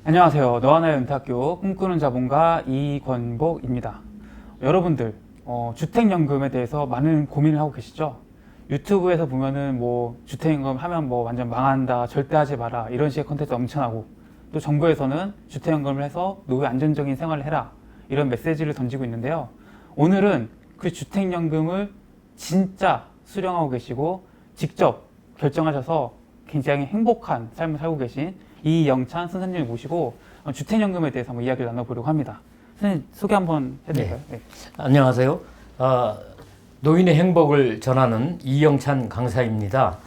안녕하세요. 너하나의 은퇴학교 꿈꾸는 자본가 이권복입니다. 여러분들 주택연금에 대해서 많은 고민을 하고 계시죠? 유튜브에서 보면은 주택연금 하면 완전 망한다, 절대 하지 마라 이런 식의 컨텐츠 엄청나고, 또 정부에서는 주택연금을 해서 노후 안정적인 생활을 해라 이런 메시지를 던지고 있는데요. 오늘은 그 주택연금을 진짜 수령하고 계시고 직접 결정하셔서 굉장히 행복한 삶을 살고 계신 이영찬 선생님을 모시고 주택연금에 대해서 한번 이야기를 나눠보려고 합니다. 선생님 소개 한번 해드릴까요? 네. 안녕하세요. 노인의 행복을 전하는 이영찬 강사입니다.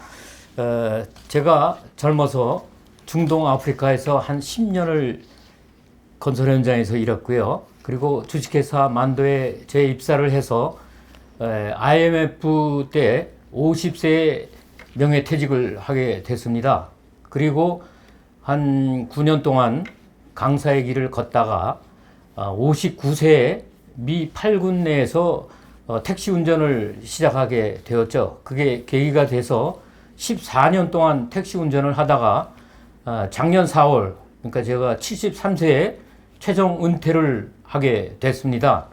제가 젊어서 중동 아프리카에서 한 10년을 건설 현장에서 일했고요. 그리고 주식회사 만도에 재입사를 해서 IMF 때 50세에 명예퇴직을 하게 됐습니다. 그리고 한 9년 동안 강사의 길을 걷다가 59세에 미 8군 내에서 택시 운전을 시작하게 되었죠. 그게 계기가 돼서 14년 동안 택시 운전을 하다가 작년 4월, 그러니까 제가 73세에 최종 은퇴를 하게 됐습니다.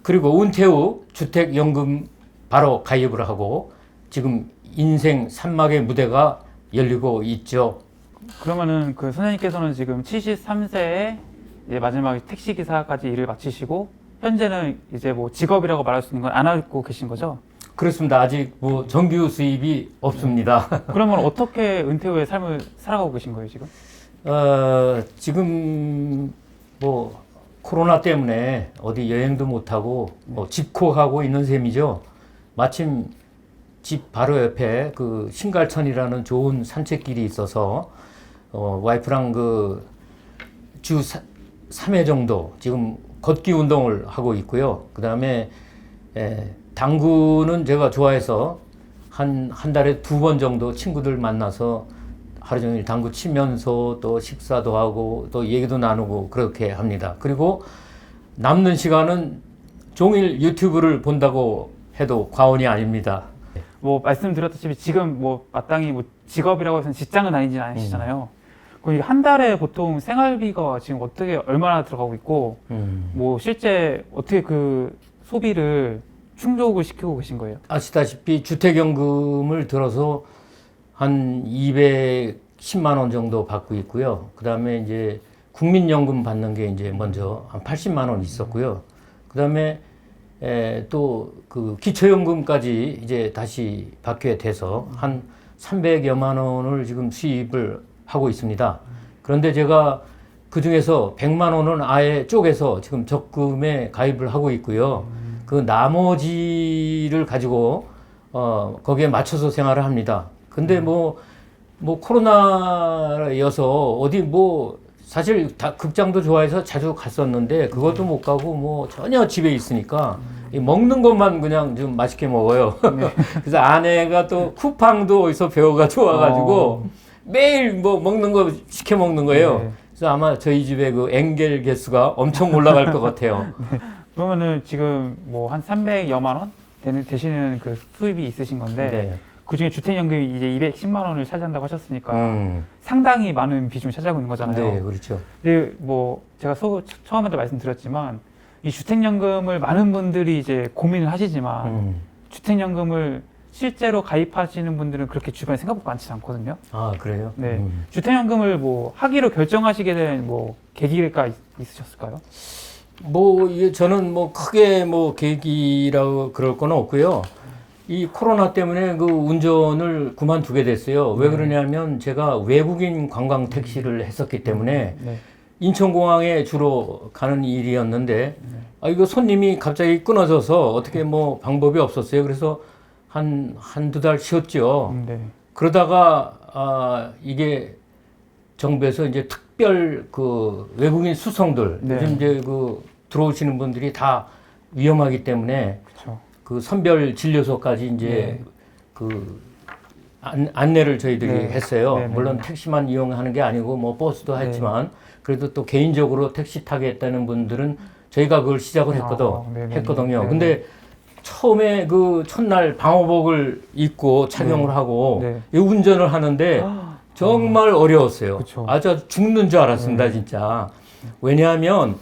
그리고 은퇴 후 주택연금 바로 가입을 하고 지금 인생 산막의 무대가 열리고 있죠. 그러면은 그 선생님께서는 지금 73세에 이제 마지막 택시기사까지 일을 마치시고 현재는 이제 직업이라고 말할 수 있는 건 안 하고 계신 거죠? 그렇습니다. 아직 정규 수입이 없습니다. 그러면 어떻게 은퇴 후에 삶을 살아가고 계신 거예요, 지금? 지금 코로나 때문에 어디 여행도 못하고 집콕하고 있는 셈이죠. 마침 집 바로 옆에 그 신갈천이라는 좋은 산책길이 있어서 와이프랑 주 3회 정도 지금 걷기 운동을 하고 있고요. 그 다음에 당구는 제가 좋아해서 한 달에 2번 정도 친구들 만나서 하루 종일 당구 치면서 또 식사도 하고 또 얘기도 나누고 그렇게 합니다. 그리고 남는 시간은 종일 유튜브를 본다고 해도 과언이 아닙니다. 말씀드렸다시피 지금 마땅히 직업이라고 해서 직장은 다니진 않으시잖아요. 그럼 한 달에 보통 생활비가 지금 얼마나 들어가고 있고, 실제 어떻게 그 소비를 충족을 시키고 계신 거예요? 아시다시피 주택연금을 들어서 한 210만 원 정도 받고 있고요. 그 다음에 이제 국민연금 받는 게 이제 먼저 한 80만 원 있었고요. 그 다음에 또 그 기초연금까지 이제 다시 받게 돼서 한 300여만 원을 지금 수입을 하고 있습니다. 그런데 제가 그 중에서 100만 원은 아예 쪼개서 지금 적금에 가입을 하고 있고요. 그 나머지를 가지고 거기에 맞춰서 생활을 합니다. 근데 코로나여서 어디 사실 다 극장도 좋아해서 자주 갔었는데 그것도 못 가고 전혀 집에 있으니까 먹는 것만 그냥 좀 맛있게 먹어요. 네. 그래서 아내가 또 쿠팡도 어디서 배워가지고 와가지고 매일 먹는 거 시켜 먹는 거예요. 네. 그래서 아마 저희 집에 그 엔겔 개수가 엄청 올라갈 것 같아요. 네. 그러면은 지금 한 300여만 원 되시는 그 수입이 있으신 건데, 네. 그 중에 주택연금이 이제 210만 원을 차지한다고 하셨으니까 상당히 많은 비중을 차지하고 있는 거잖아요. 네, 그렇죠. 근데 제가 처음에도 말씀드렸지만 이 주택연금을 많은 분들이 이제 고민을 하시지만 주택연금을 실제로 가입하시는 분들은 그렇게 주변에 생각보다 많지 않거든요. 아, 그래요? 네. 주택연금을 하기로 결정하시게 된 계기가 있으셨을까요? 저는 크게 계기라고 그럴 건 없고요. 이 코로나 때문에 그 운전을 그만두게 됐어요. 왜 그러냐면 제가 외국인 관광 택시를 했었기 때문에 인천공항에 주로 가는 일이었는데 이거 손님이 갑자기 끊어져서 어떻게 방법이 없었어요. 그래서 한두 달 쉬었죠. 그러다가 이게 정부에서 이제 특별 그 외국인 수송들 요즘 이제 들어오시는 분들이 다 위험하기 때문에 그 선별 진료소까지 이제 안내를 저희들이 했어요. 물론 택시만 이용하는 게 아니고 버스도 했지만 그래도 또 개인적으로 택시 타겠다는 분들은 저희가 그걸 시작을 했거든요. 근데 처음에 그 첫날 방호복을 입고 착용을 하고 운전을 하는데 정말 어려웠어요. 그쵸. 아주 죽는 줄 알았습니다, 네. 진짜. 왜냐하면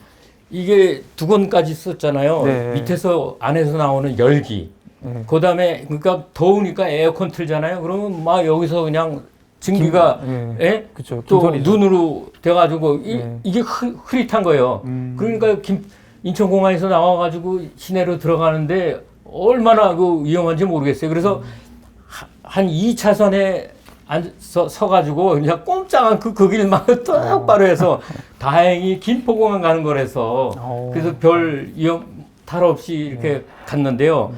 이게 두 권까지 썼잖아요. 네. 밑에서 안에서 나오는 열기. 네. 그다음에 그러니까 더우니까 에어컨 틀잖아요. 그러면 막 여기서 그냥 증기가 네. 예? 그쵸. 또 김소리죠. 눈으로 돼가지고 네. 이게 흐릿한 거예요. 그러니까 인천공항에서 나와가지고 시내로 들어가는데 얼마나 그 위험한지 모르겠어요. 그래서 한 2차선에 서가지고 그냥 꼼짝한 그 길만 똑바로 해서 다행히 김포공항 가는 거라서 그래서 별 위험 탈 없이 이렇게 갔는데요.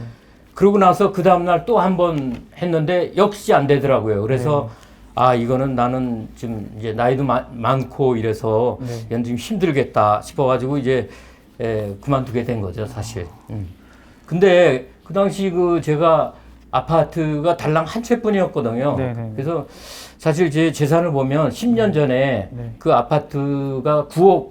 그러고 나서 그 다음날 또 한 번 했는데 역시 안 되더라고요. 그래서 아, 이거는 나는 지금 이제 나이도 많고 이래서 이건 좀 힘들겠다 싶어가지고 이제 그만두게 된 거죠, 사실. 근데 그 당시 그 제가 아파트가 달랑 한 채뿐이었거든요. 네네. 그래서 사실 제 재산을 보면 10년 전에 네. 그 아파트가 9억,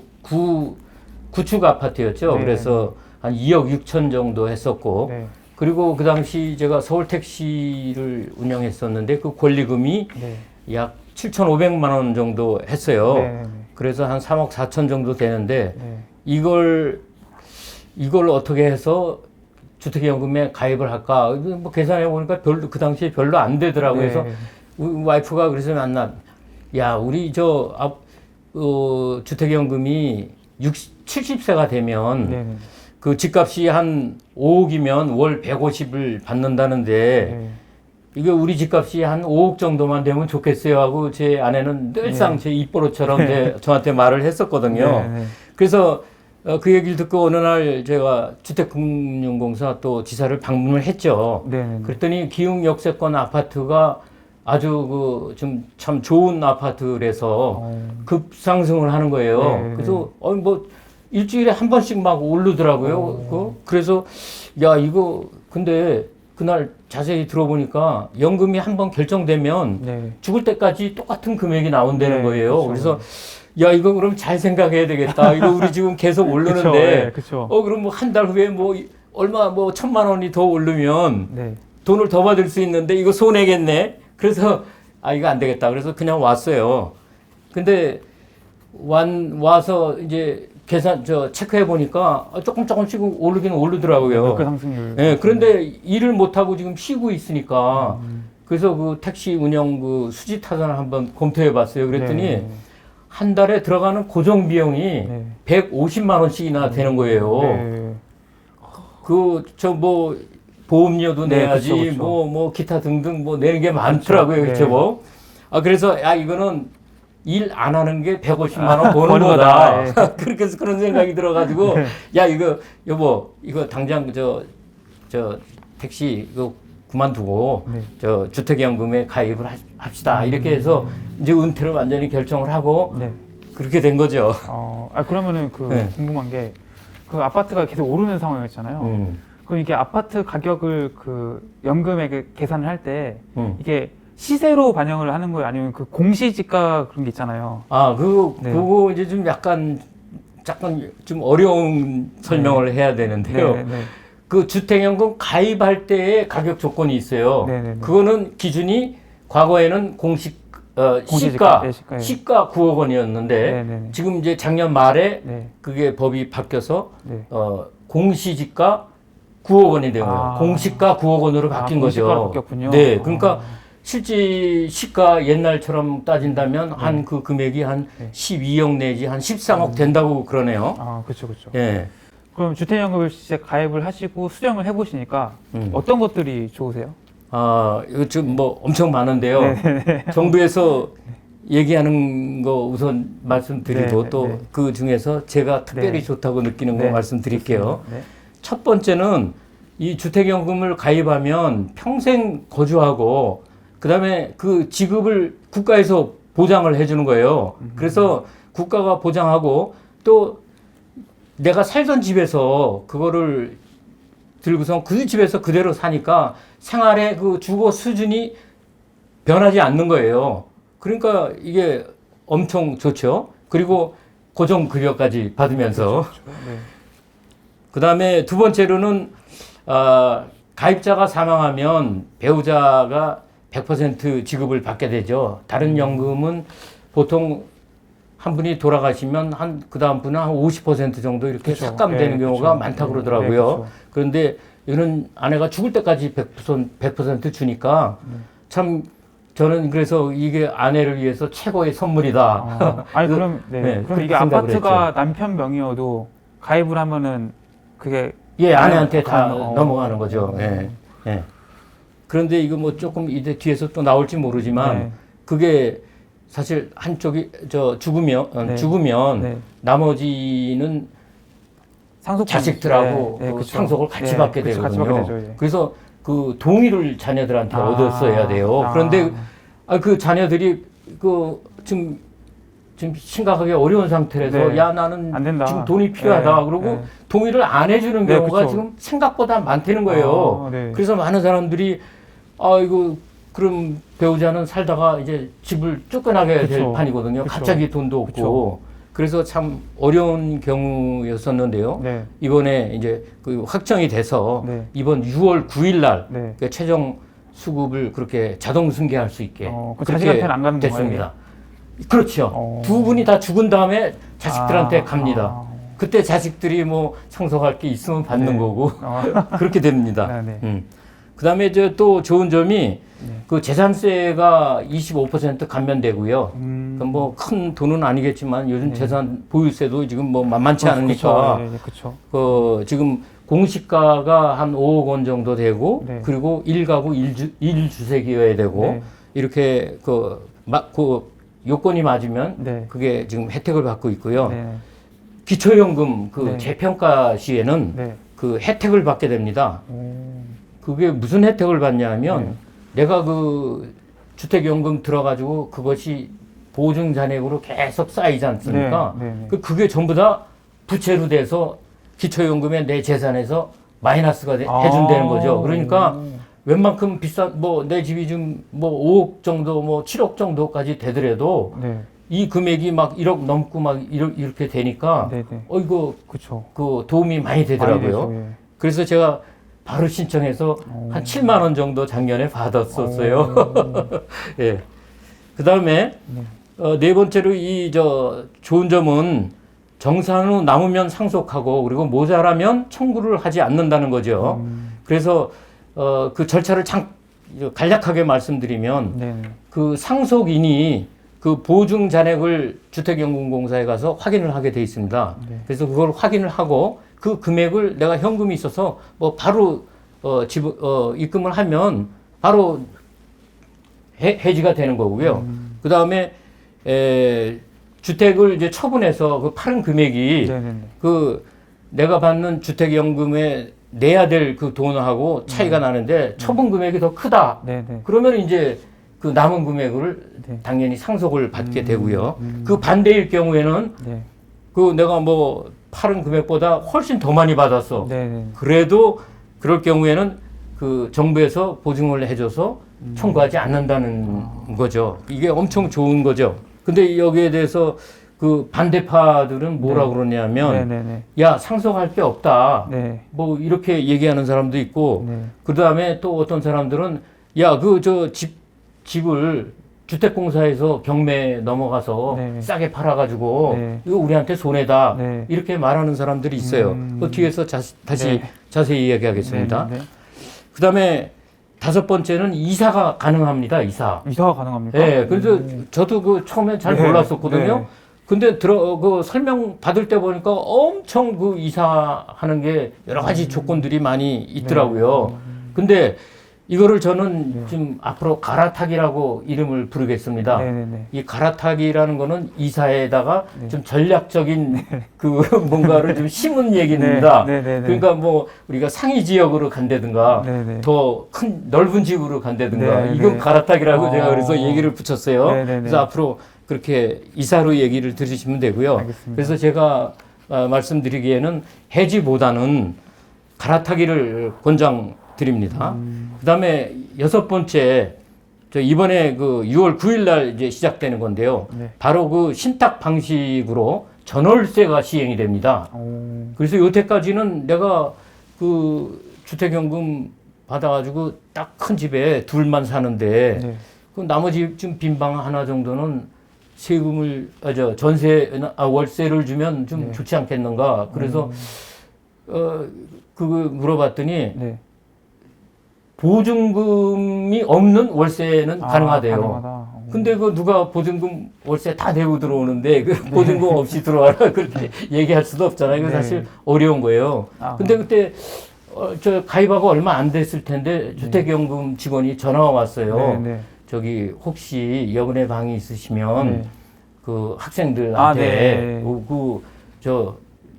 구축 아파트였죠. 네. 그래서 한 2억 6천 정도 했었고. 네. 그리고 그 당시 제가 서울 택시를 운영했었는데 그 권리금이 네. 약 7,500만 원 정도 했어요. 네. 그래서 한 3억 4천 정도 되는데 네. 이걸 어떻게 해서 주택연금에 가입을 할까? 뭐 계산해 보니까 별로 그 당시에 별로 안 되더라고요. 네. 그래서 와이프가 그래서 야, 우리 주택연금이 70세가 되면 네. 그 집값이 한 5억이면 월 150을 받는다는데 네. 이게 우리 집값이 한 5억 정도만 되면 좋겠어요 하고 제 아내는 늘상 제 입버릇처럼 저한테 말을 했었거든요. 네. 그래서 그 얘기를 듣고 어느 날 제가 주택금융공사 또 지사를 방문을 했죠. 네. 그랬더니 기흥 역세권 아파트가 아주 그 좀 참 좋은 아파트라서 급상승을 하는 거예요. 네. 그래서 뭐 일주일에 한 번씩 막 오르더라고요. 그래서 야, 이거 근데 그날 자세히 들어보니까 연금이 한 번 결정되면 네. 죽을 때까지 똑같은 금액이 나온다는 네, 거예요. 그쵸. 그래서 야, 이거 그럼 잘 생각해야 되겠다. 이거 우리 지금 계속 오르는데 그쵸. 네. 그쵸. 그럼 뭐 한 달 후에 뭐 얼마 뭐 1,000만 원이 더 오르면 네. 돈을 더 받을 수 있는데 이거 손해겠네. 그래서 아, 이거 안 되겠다. 그래서 그냥 왔어요. 근데 와서 이제 계산 체크해 보니까 조금씩 오르긴 오르더라고요. 물가 상승률. 예, 그런데 일을 못 하고 지금 쉬고 있으니까 그래서 그 택시 운영 그 수지 타산을 한번 검토해 봤어요. 그랬더니 네. 한 달에 들어가는 고정 비용이 네. 150만 원씩이나 되는 거예요. 네. 뭐 보험료도 네, 내야지, 그쵸, 그쵸. 뭐 기타 등등 뭐 내는 게 많더라고요. 네. 그렇죠, 뭐. 그래서 이거는 일 안 하는 게 150만 원 버는 버는 거다. 거다. 그렇게 해서 그런 생각이 들어가지고 야, 여보, 이거 당장 택시 이거 그만두고 네. 주택연금에 가입을 합시다. 이렇게 해서 이제 은퇴를 완전히 결정을 하고 네. 그렇게 된 거죠. 그러면은 네. 궁금한 게 그 아파트가 계속 오르는 상황이었잖아요. 그럼 이게 아파트 가격을 그 연금에 계산을 할 때 이게 시세로 반영을 하는 거예요? 아니면 그 공시지가 그런 게 있잖아요. 네. 그거 이제 좀 약간 좀 어려운 설명을 해야 되는데요. 네. 네. 그 주택연금 가입할 때의 가격 조건이 있어요. 네네네. 그거는 기준이 과거에는 공시지가, 시가 9억 원이었는데 네네네. 지금 이제 작년 말에 네. 그게 법이 바뀌어서 네. 공시지가 9억 원이 된 거예요. 공시가 9억 원으로 바뀐 거죠. 공시가로 바뀌었군요. 네, 그러니까 실제 시가 옛날처럼 따진다면 한 그 금액이 한 12억 내지 한 13억 된다고 그러네요. 그렇죠. 예. 그럼 주택연금을 이제 가입을 하시고 수령을 해보시니까 어떤 것들이 좋으세요? 이거 좀 뭐 엄청 많은데요. 정부에서 얘기하는 거 우선 말씀드리고 네, 또 네. 그 중에서 제가 특별히 네. 좋다고 느끼는 거 네, 말씀드릴게요. 네. 첫 번째는 이 주택연금을 가입하면 평생 거주하고 그다음에 그 지급을 국가에서 보장을 해주는 거예요. 그래서 국가가 보장하고 또 내가 살던 집에서 그거를 들고서 그 집에서 그대로 사니까 생활의 그 주거 수준이 변하지 않는 거예요. 그러니까 이게 엄청 좋죠. 그리고 고정급여까지 받으면서. 네. 그 다음에 두 번째로는, 가입자가 사망하면 배우자가 100% 지급을 받게 되죠. 다른 연금은 보통 한 분이 돌아가시면 그 다음 분은 한 50% 정도 이렇게 그쵸. 삭감되는 네, 경우가 그쵸. 많다고 네, 그러더라고요. 네, 그쵸. 그런데 이런 아내가 죽을 때까지 100% 주니까 참 저는 그래서 이게 아내를 위해서 최고의 선물이다. 아니 그럼 네. 네, 그럼 그렇게 이게 생각을 아파트가 남편 명의여도 가입을 하면은 그게 예, 아내한테 다 가는- 넘어가는 거죠. 예. 예. 그런데 이거 뭐 조금 이제 뒤에서 또 나올지 모르지만 네. 그게 사실 한쪽이 네. 죽으면 네. 나머지는 상속 자식들하고 네, 네, 그 그쵸. 상속을 같이 네, 받게 그쵸, 같이 되거든요. 받게 되죠, 예. 그래서 그 동의를 자녀들한테 얻었어야 돼요. 아. 그런데 그 자녀들이 지금 심각하게 어려운 상태라서 네. 야 나는 안 된다. 지금 돈이 필요하다. 네, 그러고 네. 동의를 안 해주는 네, 경우가 그쵸. 지금 생각보다 많다는 거예요. 아, 네. 그래서 많은 사람들이 이거 그럼 배우자는 살다가 이제 집을 쫓겨나게 될 그쵸. 판이거든요. 그쵸. 갑자기 돈도 없고. 그쵸. 그래서 참 어려운 경우였었는데요. 네. 이번에 이제 그 확정이 돼서 네. 이번 6월 9일 날 네. 그 최종 수급을 그렇게 자동 승계할 수 있게 그 그렇게 자식한테는 안 가는 됐습니다. 그렇죠. 어. 두 분이 다 죽은 다음에 자식들한테 아, 갑니다. 그때 자식들이 뭐 상속할 게 있으면 받는 네. 거고 그렇게 됩니다. 네, 네. 그다음에 이제 또 좋은 점이 네. 그 재산세가 25% 감면되고요. 뭐 큰 돈은 아니겠지만 요즘 네. 재산 보유세도 지금 뭐 만만치 않으니까 그렇죠. 지금 공시가가 한 5억 원 정도 되고 네. 그리고 1가구 1주택이어야 되고 네. 이렇게 그 요건이 맞으면 네. 그게 지금 혜택을 받고 있고요. 네. 기초연금 그 네. 재평가 시에는 네. 그 혜택을 받게 됩니다. 그게 무슨 혜택을 받냐면 네. 내가 그 주택연금 들어가지고 그것이 보증 잔액으로 계속 쌓이지 않습니까? 네, 네, 네. 그게 전부 다 부채로 돼서 기초연금의 내 재산에서 마이너스가 해준다는 거죠. 그러니까 웬만큼 비싼 뭐 내 집이 좀 뭐 5억 정도 뭐 7억 정도까지 되더라도 네. 이 금액이 막 1억 넘고 막 이렇게 되니까 네, 네. 이거 그렇죠. 그 도움이 많이 되더라고요. 많이 되죠, 예. 그래서 제가 바로 신청해서 한 7만 원 정도 작년에 받았었어요. 예. 그다음에 네 번째로 좋은 점은 정산후 남으면 상속하고 그리고 모자라면 청구를 하지 않는다는 거죠. 그래서 그 절차를 간략하게 말씀드리면 네. 그 상속인이 그 보증 잔액을 주택연금공사에 가서 확인을 하게 돼 있습니다. 네. 그래서 그걸 확인을 하고 그 금액을 내가 현금이 있어서 뭐 바로 입금을 하면 바로 해지가 되는 거고요. 그 다음에 주택을 이제 처분해서 그 파는 금액이 네, 네, 네. 그 내가 받는 주택연금에 내야 될 그 돈하고 차이가 나는데 처분 금액이 더 크다. 네, 네. 그러면 이제 그 남은 금액을 네. 당연히 상속을 받게 되고요. 그 반대일 경우에는 네. 그 내가 뭐 파는 금액보다 훨씬 더 많이 받았어. 네, 네. 그래도 그럴 경우에는 그 정부에서 보증을 해줘서 청구하지 않는다는 거죠. 이게 엄청 좋은 거죠. 근데 여기에 대해서 그 반대파들은 뭐라 그러냐면 네, 네, 네. 야 상속할 게 없다. 네. 뭐 이렇게 얘기하는 사람도 있고 네. 그 다음에 또 어떤 사람들은 야 그 집을 주택공사에서 경매 넘어가서 네. 싸게 팔아가지고 네. 이거 우리한테 손해다. 네. 이렇게 말하는 사람들이 있어요. 그 뒤에서 다시 네. 자세히 이야기하겠습니다. 네, 네. 그 다음에 다섯 번째는 이사가 가능합니다. 이사. 이사가 가능합니까? 네, 그래서 저도 그 처음에 잘 네. 몰랐었거든요. 네. 근데 그 설명 받을 때 보니까 엄청 그 이사하는 게 여러 가지 조건들이 많이 있더라고요. 근데 이거를 저는 지금 앞으로 갈아타기라고 이름을 부르겠습니다. 네, 네, 네. 이 갈아타기라는 거는 이사에다가 네. 좀 전략적인 그 뭔가를 좀 심은 얘기입니다. 네, 네, 네. 그러니까 뭐 우리가 상위 지역으로 간다든가 네, 네. 더 큰 넓은 집으로 간다든가 네, 이건 네. 갈아타기라고 제가 그래서 얘기를 붙였어요. 네, 네, 네. 그래서 앞으로 그렇게 이사로 얘기를 들으시면 되고요. 알겠습니다. 그래서 제가 말씀드리기에는 해지보다는 갈아타기를 권장드립니다. 그다음에 여섯 번째 저 이번에 그 6월 9일 날 이제 시작되는 건데요. 네. 바로 그 신탁 방식으로 전월세가 시행이 됩니다. 오. 그래서 여태까지는 내가 그 주택연금 받아가지고 딱 큰 집에 둘만 사는데 네. 그 나머지 좀 빈 방 하나 정도는 세금을 전세 월세를 주면 좀 네. 좋지 않겠는가. 그래서 그거 물어봤더니 네. 보증금이 없는 월세는 가능하대요. 가능하다. 근데 그 누가 보증금 월세 다 내고 들어오는데 그 보증금 없이 들어와라 그렇게 얘기할 수도 없잖아요. 이거 네. 사실 어려운 거예요. 근데 그때 저 가입하고 얼마 안 됐을 텐데 주택연금 직원이 전화가 왔어요. 네, 네. 저기 혹시 여분의 방이 있으시면 네. 그 학생들한테 네.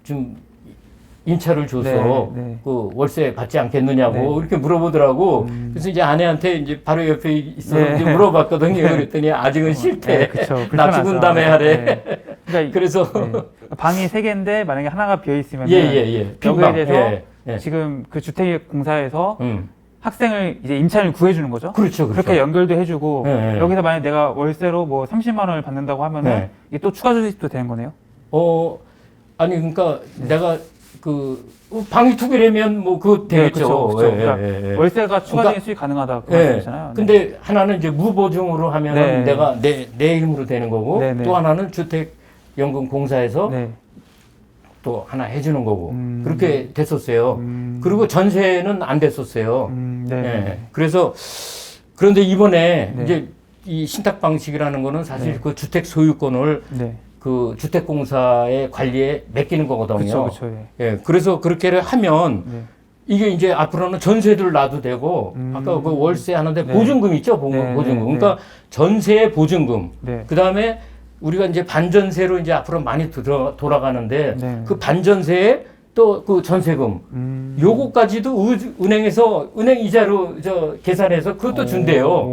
좀 임차를 줘서 네, 네. 그 월세 받지 않겠느냐고 네. 이렇게 물어보더라고. 그래서 이제 아내한테 이제 바로 옆에 있어서 네. 이제 물어봤거든요. 그랬더니 아직은 싫대. 네, 그쵸. 나 죽은 다음에 하래. 네. 그러니까 그래서 네. 방이 3개인데 만약에 하나가 비어 있으면 예. 여기에 대해서 예. 지금 그 주택공사에서 음. 학생을 이제 임차인을 구해주는 거죠. 그렇죠. 그렇게 연결도 해주고 네. 여기서 만약 내가 월세로 뭐 30만 원을 받는다고 하면은 네. 이게 또 추가 수입도 되는 거네요. 아니 그러니까 내가 방이 2개라면 뭐 그거 되겠죠. 그렇죠. 그러니까 월세가 추가적인 그러니까, 수익 가능하다 그 예. 말씀이잖아요. 네. 근데 하나는 이제 무보증으로 하면은 네. 내가 내 힘으로 되는 거고 네, 네. 또 하나는 주택연금공사에서 네. 또 하나 해주는 거고 음. 그렇게 됐었어요. 그리고 전세는 안 됐었어요. 네. 예. 그래서 그런데 이번에 네. 이제 이 신탁 방식이라는 거는 사실 네. 그 주택 소유권을 네. 그 주택공사의 관리에 맡기는 거거든요. 그렇죠. 예. 그래서 그렇게 하면 네. 이게 이제 앞으로는 전세를 놔도 되고 아까 그 월세 하는데 네. 보증금 있죠, 네, 보증금. 네, 그러니까 전세의 보증금. 네. 그 다음에 우리가 이제 반전세로 이제 앞으로 많이 돌아가는데 네. 그 반전세에 또 그 전세금 요거까지도 은행에서 은행 이자로 계산해서 그것도 준대요.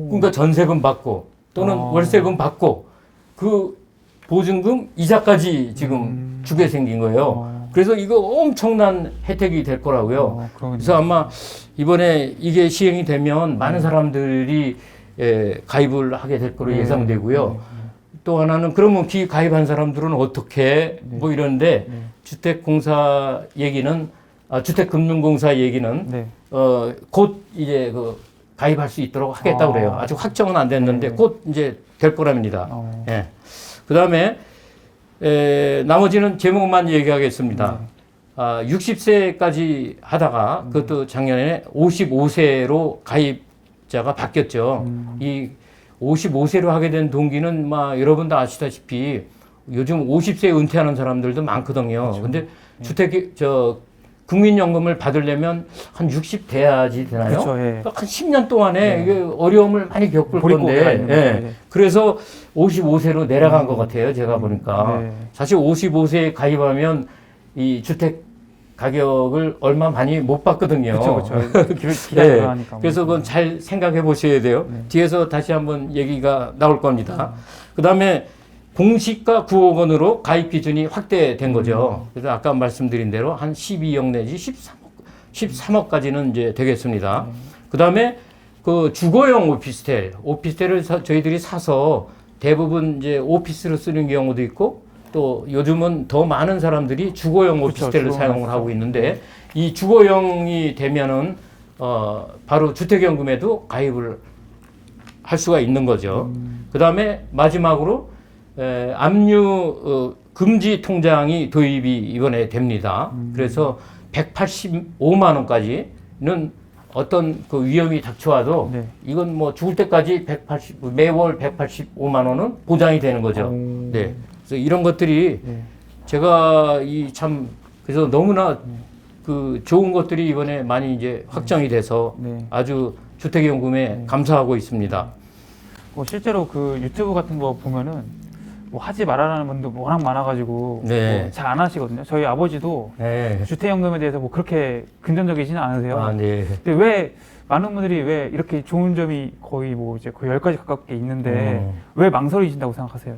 그러니까 전세금 받고 또는 월세금 받고 그 보증금 이자까지 지금 주게 생긴 거예요. 그래서 이거 엄청난 혜택이 될 거라고요. 그래서 아마 이번에 이게 시행이 되면 많은 사람들이 가입을 하게 될 거로 예상되고요. 또 하나는 그러면 가입한 사람들은 어떻게 뭐 이런데 주택공사 얘기는 주택금융공사 얘기는 곧 이제 가입할 수 있도록 하겠다고 그래요. 아직 확정은 안 됐는데 곧 이제 될 거랍니다. 예. 그다음에 나머지는 제목만 얘기하겠습니다. 60세까지 하다가 그것도 작년에 55세로 가입자가 바뀌었죠. 이 55세로 하게 된 동기는 여러분도 아시다시피 요즘 50세에 은퇴하는 사람들도 많거든요. 그렇죠. 근데 국민연금을 받으려면 한 60 돼야지 되나요? 그렇죠, 예. 한 10년 동안에 이게 어려움을 많이 겪을 건데, 예. 그래서 55세로 내려간 것 같아요. 제가 보니까. 사실 55세에 가입하면 이 주택 가격을 얼마 많이 못 받거든요. 그렇죠. 네. 그래서 그건 잘 생각해 보셔야 돼요. 뒤에서 다시 한번 얘기가 나올 겁니다. 그 다음에 공시가 9억 원으로 가입 기준이 확대된 거죠. 그래서 아까 말씀드린 대로 한 12억 내지 13억까지는 이제 되겠습니다. 그 다음에 그 주거용 오피스텔을 저희들이 사서 대부분 이제 오피스로 쓰는 경우도 있고 또 요즘은 더 많은 사람들이 주거용 오피스텔을 사용을 하고 있는데 이 주거용이 되면은 바로 주택연금에도 가입을 할 수가 있는 거죠. 그 다음에 마지막으로 압류 금지 통장이 도입이 이번에 됩니다. 그래서 185만 원까지는 어떤 그 위험이 닥쳐와도 이건 뭐 죽을 때까지 매월 185만 원은 보장이 되는 거죠. 네. 그래서 이런 것들이 제가 그래서 너무나 그 좋은 것들이 이번에 많이 이제 확정이 돼서 아주 주택연금에 감사하고 있습니다. 실제로 그 유튜브 같은 거 보면은 뭐 하지 말아라는 분도 워낙 많아가지고 잘 안 하시거든요. 저희 아버지도 주택연금에 대해서 뭐 그렇게 긍정적이지는 않으세요. 네. 근데 왜 많은 분들이 왜 이렇게 좋은 점이 거의 뭐 이제 거의 10가지 가깝게 있는데 왜 망설이신다고 생각하세요?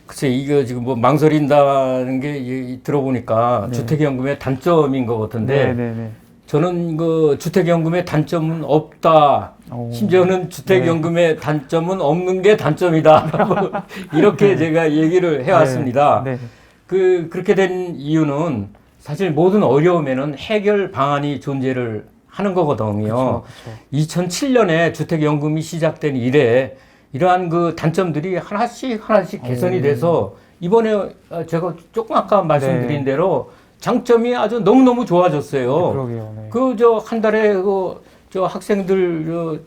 글쎄, 이거 지금 뭐 망설인다는 게 들어보니까 주택연금의 단점인 것 같은데 저는 그 주택연금의 단점은 없다. 심지어는 주택연금의 단점은 없는 게 단점이다. 이렇게 제가 얘기를 해왔습니다. 그렇게 된 이유는 사실 모든 어려움에는 해결 방안이 존재를 하는 거거든요. 그쵸. 2007년에 주택연금이 시작된 이래 이러한 그 단점들이 하나씩 개선이 돼서 이번에 제가 조금 아까 말씀드린 대로 장점이 아주 너무너무 좋아졌어요. 그러게요. 네. 그 한 달에 저 학생들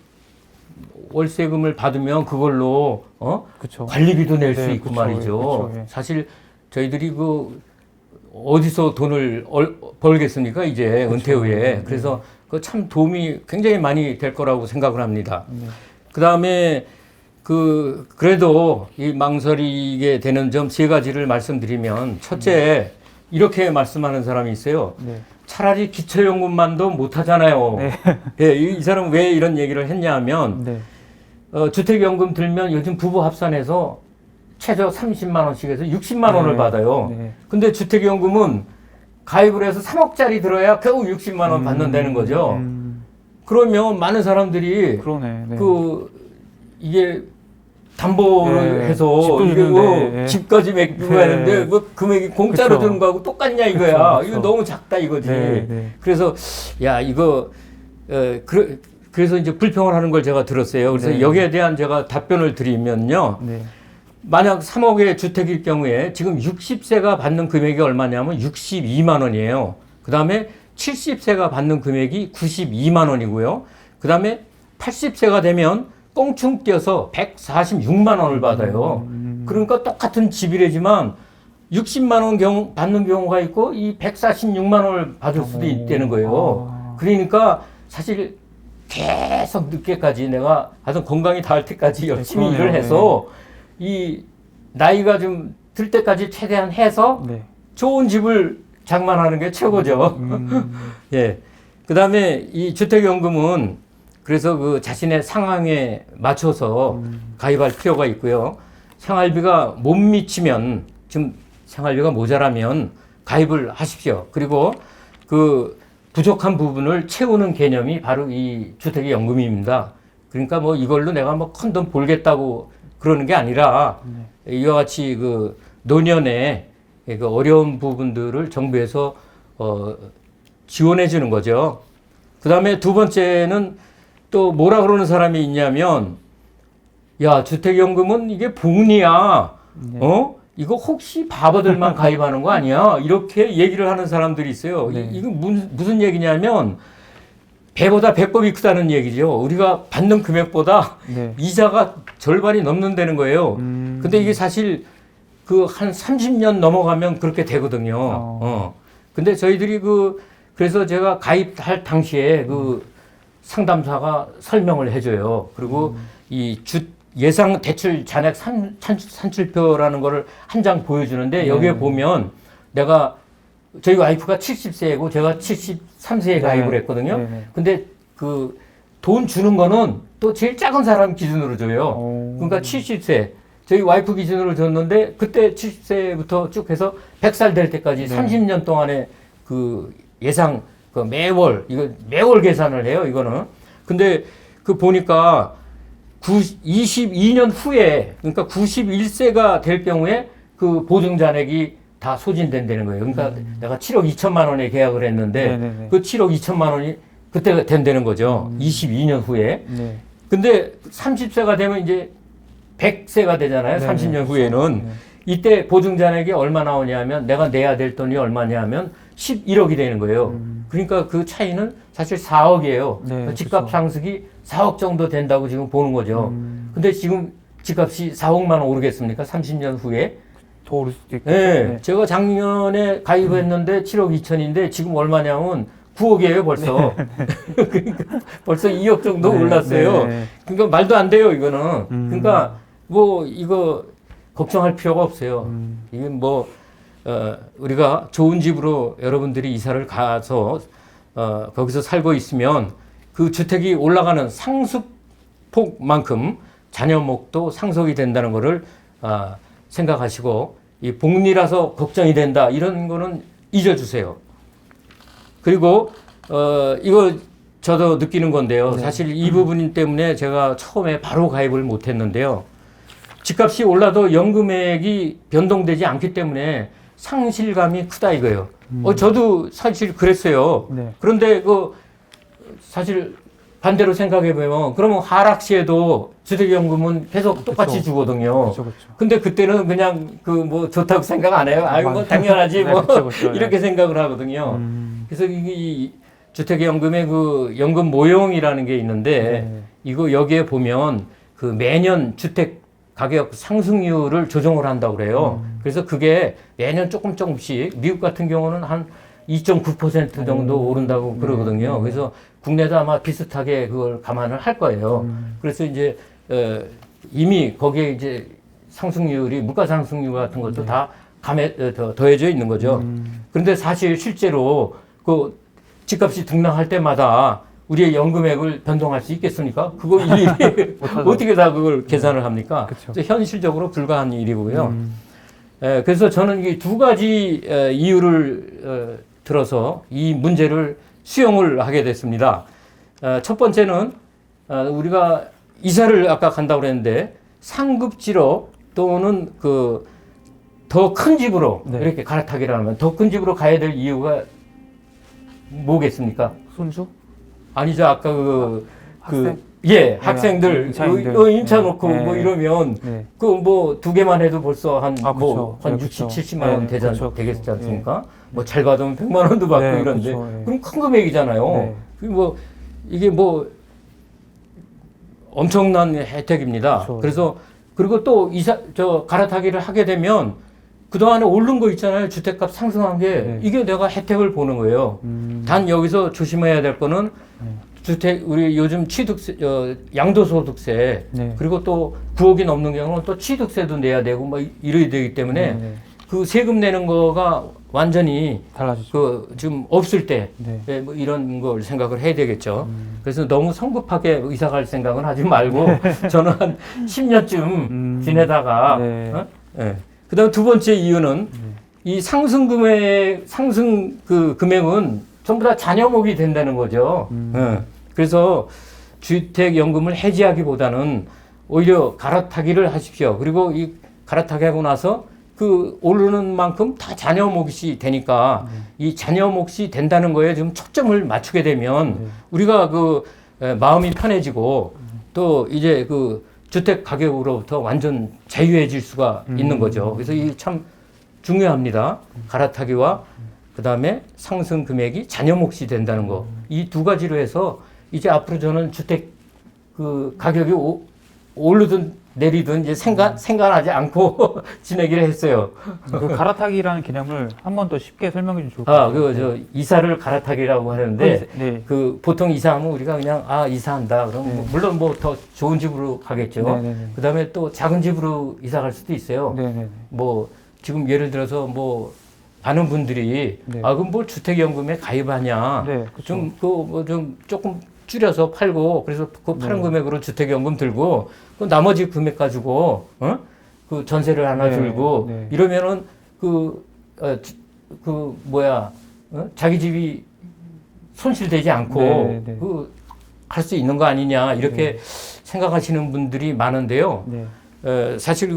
월세금을 받으면 그걸로 그쵸. 관리비도 낼 수 네, 있고 그쵸, 말이죠. 그쵸, 예. 사실 저희들이 어디서 돈을 벌겠습니까? 이제 은퇴 후에. 그래서 그 참 도움이 굉장히 많이 될 거라고 생각을 합니다. 그 다음에 그래도 이 망설이게 되는 점 세 가지를 말씀드리면 첫째, 이렇게 말씀하는 사람이 있어요. 네. 차라리 기초연금만도 못하잖아요. 네. 예, 이 사람은 왜 이런 얘기를 했냐 하면 네. 주택연금 들면 요즘 부부 합산해서 최저 30만 원씩 해서 60만 원을 받아요. 네. 근데 주택연금은 가입을 해서 3억짜리 들어야 겨우 60만 원 받는다는 거죠. 그러면 많은 사람들이 그러네. 네. 이게 담보를 네, 해서 집도 이게 주는데, 집까지 맡기고 네. 하는데 뭐 금액이 공짜로 그쵸. 주는 거하고 똑같냐 이거야. 그쵸. 이거 너무 작다 이거지. 네. 그래서 야 이거 그래서 이제 불평을 하는 걸 제가 들었어요. 그래서 네. 여기에 대한 제가 답변을 드리면요. 네. 만약 3억의 주택일 경우에 지금 60세가 받는 금액이 얼마냐면 62만 원이에요. 그 다음에 70세가 받는 금액이 92만 원이고요. 그 다음에 80세가 되면 꽁충 뛰어서 146만 원을 받아요. 그러니까 똑같은 집이래지만 60만 원 받는 경우가 있고 이 146만 원을 받을 수도 있다는 거예요. 그러니까 사실 계속 늦게까지 내가 하여튼 건강이 닿을 때까지 열심히 그러네요. 일을 해서 이 나이가 좀 들 때까지 최대한 해서 네. 좋은 집을 장만하는 게 최고죠. 예. 그 다음에 이 주택연금은 그래서 그 자신의 상황에 맞춰서 가입할 필요가 있고요. 생활비가 못 미치면, 지금 생활비가 모자라면 가입을 하십시오. 그리고 그 부족한 부분을 채우는 개념이 바로 이 주택연금입니다. 그러니까 뭐 이걸로 내가 뭐 큰 돈 벌겠다고 그러는 게 아니라 이와 같이 그 노년에 그 어려운 부분들을 정부에서 지원해 주는 거죠. 그 다음에 두 번째는 또 뭐라 그러는 사람이 있냐면, 야, 주택연금은 이게 복리야. 이거 혹시 바보들만 가입하는 거 아니야? 이렇게 얘기를 하는 사람들이 있어요. 네. 이거 무슨 얘기냐면, 배보다 배꼽이 크다는 얘기죠. 우리가 받는 금액보다 네. 이자가 절반이 넘는다는 거예요. 근데 이게 사실 그 한 30년 넘어가면 그렇게 되거든요. 근데 저희들이 그래서 제가 가입할 당시에 그 상담사가 설명을 해줘요. 그리고 이 예상 대출 잔액 산출표라는 거를 한 장 보여주는데 여기에 보면 저희 와이프가 70세고 제가 73세에 가입을 했거든요. 네네. 근데 그 돈 주는 거는 또 제일 작은 사람 기준으로 줘요. 그러니까 70세. 저희 와이프 기준으로 줬는데 그때 70세부터 쭉 해서 100살 될 때까지 30년 동안의 그 예상 이거 매월 계산을 해요, 이거는. 근데 보니까 22년 후에, 그러니까 91세가 될 경우에 그 보증 잔액이 다 소진된다는 거예요. 그러니까 내가 7억 2천만 원에 계약을 했는데 네네네. 그 7억 2천만 원이 그때 된다는 거죠. 22년 후에. 네. 근데 30세가 되면 이제 100세가 되잖아요. 네네. 30년 후에는. 네. 이때 보증 잔액이 얼마 나오냐면 내가 내야 될 돈이 얼마냐면 11억이 되는 거예요. 그러니까 그 차이는 사실 4억이에요. 네, 집값 그쵸. 상승이 4억 정도 된다고 지금 보는 거죠. 근데 지금 집값이 4억만 원 오르겠습니까? 30년 후에. 더 오를 수도 있고. 네. 제가 작년에 가입했는데 7억 2천인데 지금 얼마냐면 9억이에요, 벌써. 그러니까 벌써 2억 정도 네, 올랐어요. 네. 그러니까 말도 안 돼요, 이거는. 그러니까 뭐 이거 걱정할 필요가 없어요. 이게 우리가 좋은 집으로 여러분들이 이사를 가서 거기서 살고 있으면 그 주택이 올라가는 상승폭만큼 자녀목도 상속이 된다는 것을 생각하시고, 이 복리라서 걱정이 된다 이런 거는 잊어주세요. 그리고 이거 저도 느끼는 건데요. 사실 이 부분 때문에 제가 처음에 바로 가입을 못했는데요. 집값이 올라도 연금액이 변동되지 않기 때문에 상실감이 크다 이거예요. 저도 사실 그랬어요. 네. 그런데 사실 반대로 생각해 보면 그러면 하락 시에도 주택연금은 계속 똑같이 그쵸. 주거든요. 그렇죠, 그렇죠. 근데 그때는 그냥 그 뭐 좋다고 생각 안 해요. 아유 뭐 당연하지 네, 뭐 그쵸, 그쵸. 이렇게 생각을 하거든요. 그래서 이 주택연금의 그 연금 모형이라는 게 있는데 네. 이거 여기에 보면 그 매년 주택 가격 상승률을 조정을 한다고 그래요. 그래서 그게 매년 조금씩 미국 같은 경우는 한 2.9% 정도 오른다고 그러거든요. 그래서 국내도 아마 비슷하게 그걸 감안을 할 거예요. 그래서 이제 이미 거기에 이제 상승률이 물가 상승률 같은 것도 다 더해져 있는 거죠. 그런데 사실 실제로 그 집값이 등락할 때마다 우리의 연금액을 변동할 수 있겠습니까? 그거 일일이 어떻게 다 그걸 계산을 합니까? 그쵸. 현실적으로 불가한 일이고요. 그래서 저는 이 두 가지 이유를 들어서 이 문제를 수용을 하게 됐습니다. 첫 번째는 우리가 이사를 아까 간다고 그랬는데 상급지로 또는 그 더 큰 집으로 네. 이렇게 갈아타기라면 더 큰 집으로 가야 될 이유가 뭐겠습니까? 손주? 아니죠. 아까 학생? 학생들 임차인들. 임차 놓고 네. 뭐 이러면 네. 그 뭐 두 개만 해도 벌써 한 그쵸. 한 네, 60, 그쵸. 70만 원 네, 그쵸. 되겠지 않습니까? 뭐 잘 받으면 100만 원도 받고 네, 이런데 그쵸. 네. 그럼 큰 금액이잖아요. 네. 그 뭐 이게 뭐 엄청난 혜택입니다. 그쵸. 그래서 그리고 또 갈아타기를 하게 되면 그동안에 오른 거 있잖아요. 주택값 상승한 게 네. 이게 내가 혜택을 보는 거예요. 단 여기서 조심해야 될 거는 우리 요즘 취득세, 양도소득세, 네. 그리고 또 9억이 넘는 경우는 또 취득세도 내야 되고 뭐 이래야 되기 때문에 네. 그 세금 내는 거가 완전히 달라지죠. 그 지금 없을 때 네. 뭐 이런 걸 생각을 해야 되겠죠. 그래서 너무 성급하게 이사 갈 생각은 하지 말고 저는 한 10년쯤 지내다가 네. 그다음 두 번째 이유는 이 상승 그 금액은 전부 다 자녀목이 된다는 거죠. 그래서 주택연금을 해지하기보다는 오히려 갈아타기를 하십시오. 그리고 이 갈아타기 하고 나서 그 오르는 만큼 다 자녀 몫이 되니까 이 자녀 몫이 된다는 거에 좀 초점을 맞추게 되면 우리가 그 마음이 편해지고 또 이제 그 주택 가격으로부터 완전 자유해질 수가 있는 거죠. 그래서 이게 참 중요합니다. 갈아타기와 그 다음에 상승 금액이 자녀 몫이 된다는 거. 이 두 가지로 해서 이제 앞으로 저는 주택 그 가격이 오르든 내리든 이제 생각하지 않고 지내기를 했어요. 그 갈아타기라는 개념을 한 번 더 쉽게 설명해 주면 좋을 것 같아요. 이사를 갈아타기라고 하는데, 네. 그 보통 이사하면 우리가 그냥, 이사한다. 그럼 네. 물론 뭐 더 좋은 집으로 가겠죠. 네. 그 다음에 또 작은 집으로 이사 갈 수도 있어요. 네. 뭐, 지금 예를 들어서 뭐, 많은 분들이, 네. 그럼 뭐 주택연금에 가입하냐. 네, 그쵸. 좀 조금 줄여서 팔고, 그래서 그 파는 금액으로 주택연금 들고, 그 나머지 금액 가지고, 그 전세를 하나 네, 들고, 네. 이러면은 자기 집이 손실되지 않고, 네. 할 수 있는 거 아니냐, 이렇게 생각하시는 분들이 많은데요. 네. 사실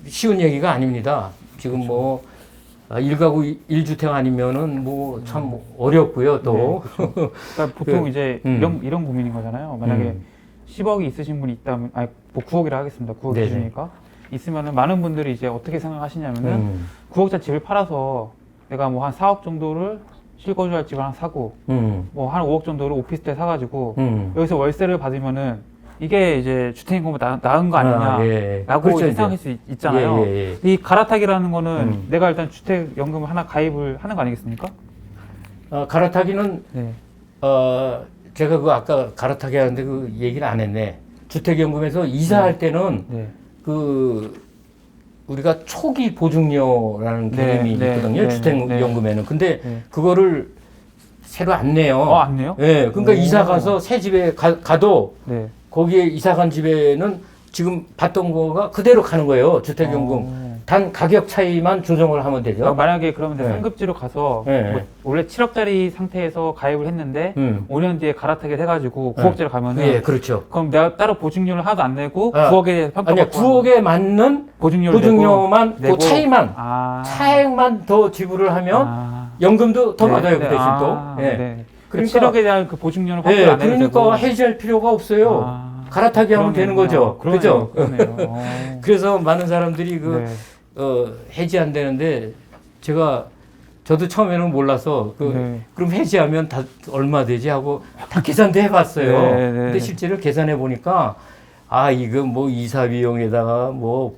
쉬운 얘기가 아닙니다. 지금 뭐, 1가구 1주택 아니면은 뭐 참 어렵고요, 또. 네, 그러니까 보통 이제 이런 고민인 거잖아요. 만약에 10억이 있으신 분이 있다면, 뭐 9억이라 하겠습니다. 9억 네네. 기준이니까. 있으면은 많은 분들이 이제 어떻게 생각하시냐면은 9억짜리 집을 팔아서 내가 뭐 한 4억 정도를 실거주할 집을 하나 사고 뭐 한 5억 정도를 오피스텔 사가지고 여기서 월세를 받으면은 이게 이제 주택임금보다 나은 거 아니냐라고 그렇죠, 이제 생각할 수 있잖아요. 이 갈아타기라는 거는 내가 일단 주택연금을 하나 가입을 하는 거 아니겠습니까? 갈아타기는 네. 제가 아까 갈아타기 하는데 그 얘기를 안 했네. 주택연금에서 이사할 때는 네. 우리가 초기 보증료라는 개념이 있거든요. 주택연금에는. 근데 그거를 새로 안 내요. 안 내요? 네. 그러니까 이사 가서 새 집에 가도 네. 거기에 이사 간 집에는 지금 받던 거가 그대로 가는 거예요. 주택연금. 단 가격 차이만 조정을 하면 되죠. 만약에 그러면 상급지로 가서 뭐 원래 7억짜리 상태에서 가입을 했는데 5년 뒤에 갈아타기를 해가지고 9억짜리 가면은 그렇죠. 그럼 내가 따로 보증료를 하나도 안 내고 9억에 아니야, 9억에 맞는 보증료만 그 차액만 더 지불을 하면 연금도 더 받아요, 그 대신 또. 그러니까 7억에 대한 그 보증료는 네, 환불 안 해도 되고. 그러니까 해지할 필요가 없어요. 갈아타기 하면 되는 거죠. 그죠? 그러네요. 그래서 많은 사람들이 네. 해지 안 되는데 저도 처음에는 몰라서 네. 그럼 해지하면 다 얼마 되지 하고 다 계산도 해봤어요. 네, 네, 근데 네. 실제로 계산해 보니까 이거 뭐 이사 비용에다가 뭐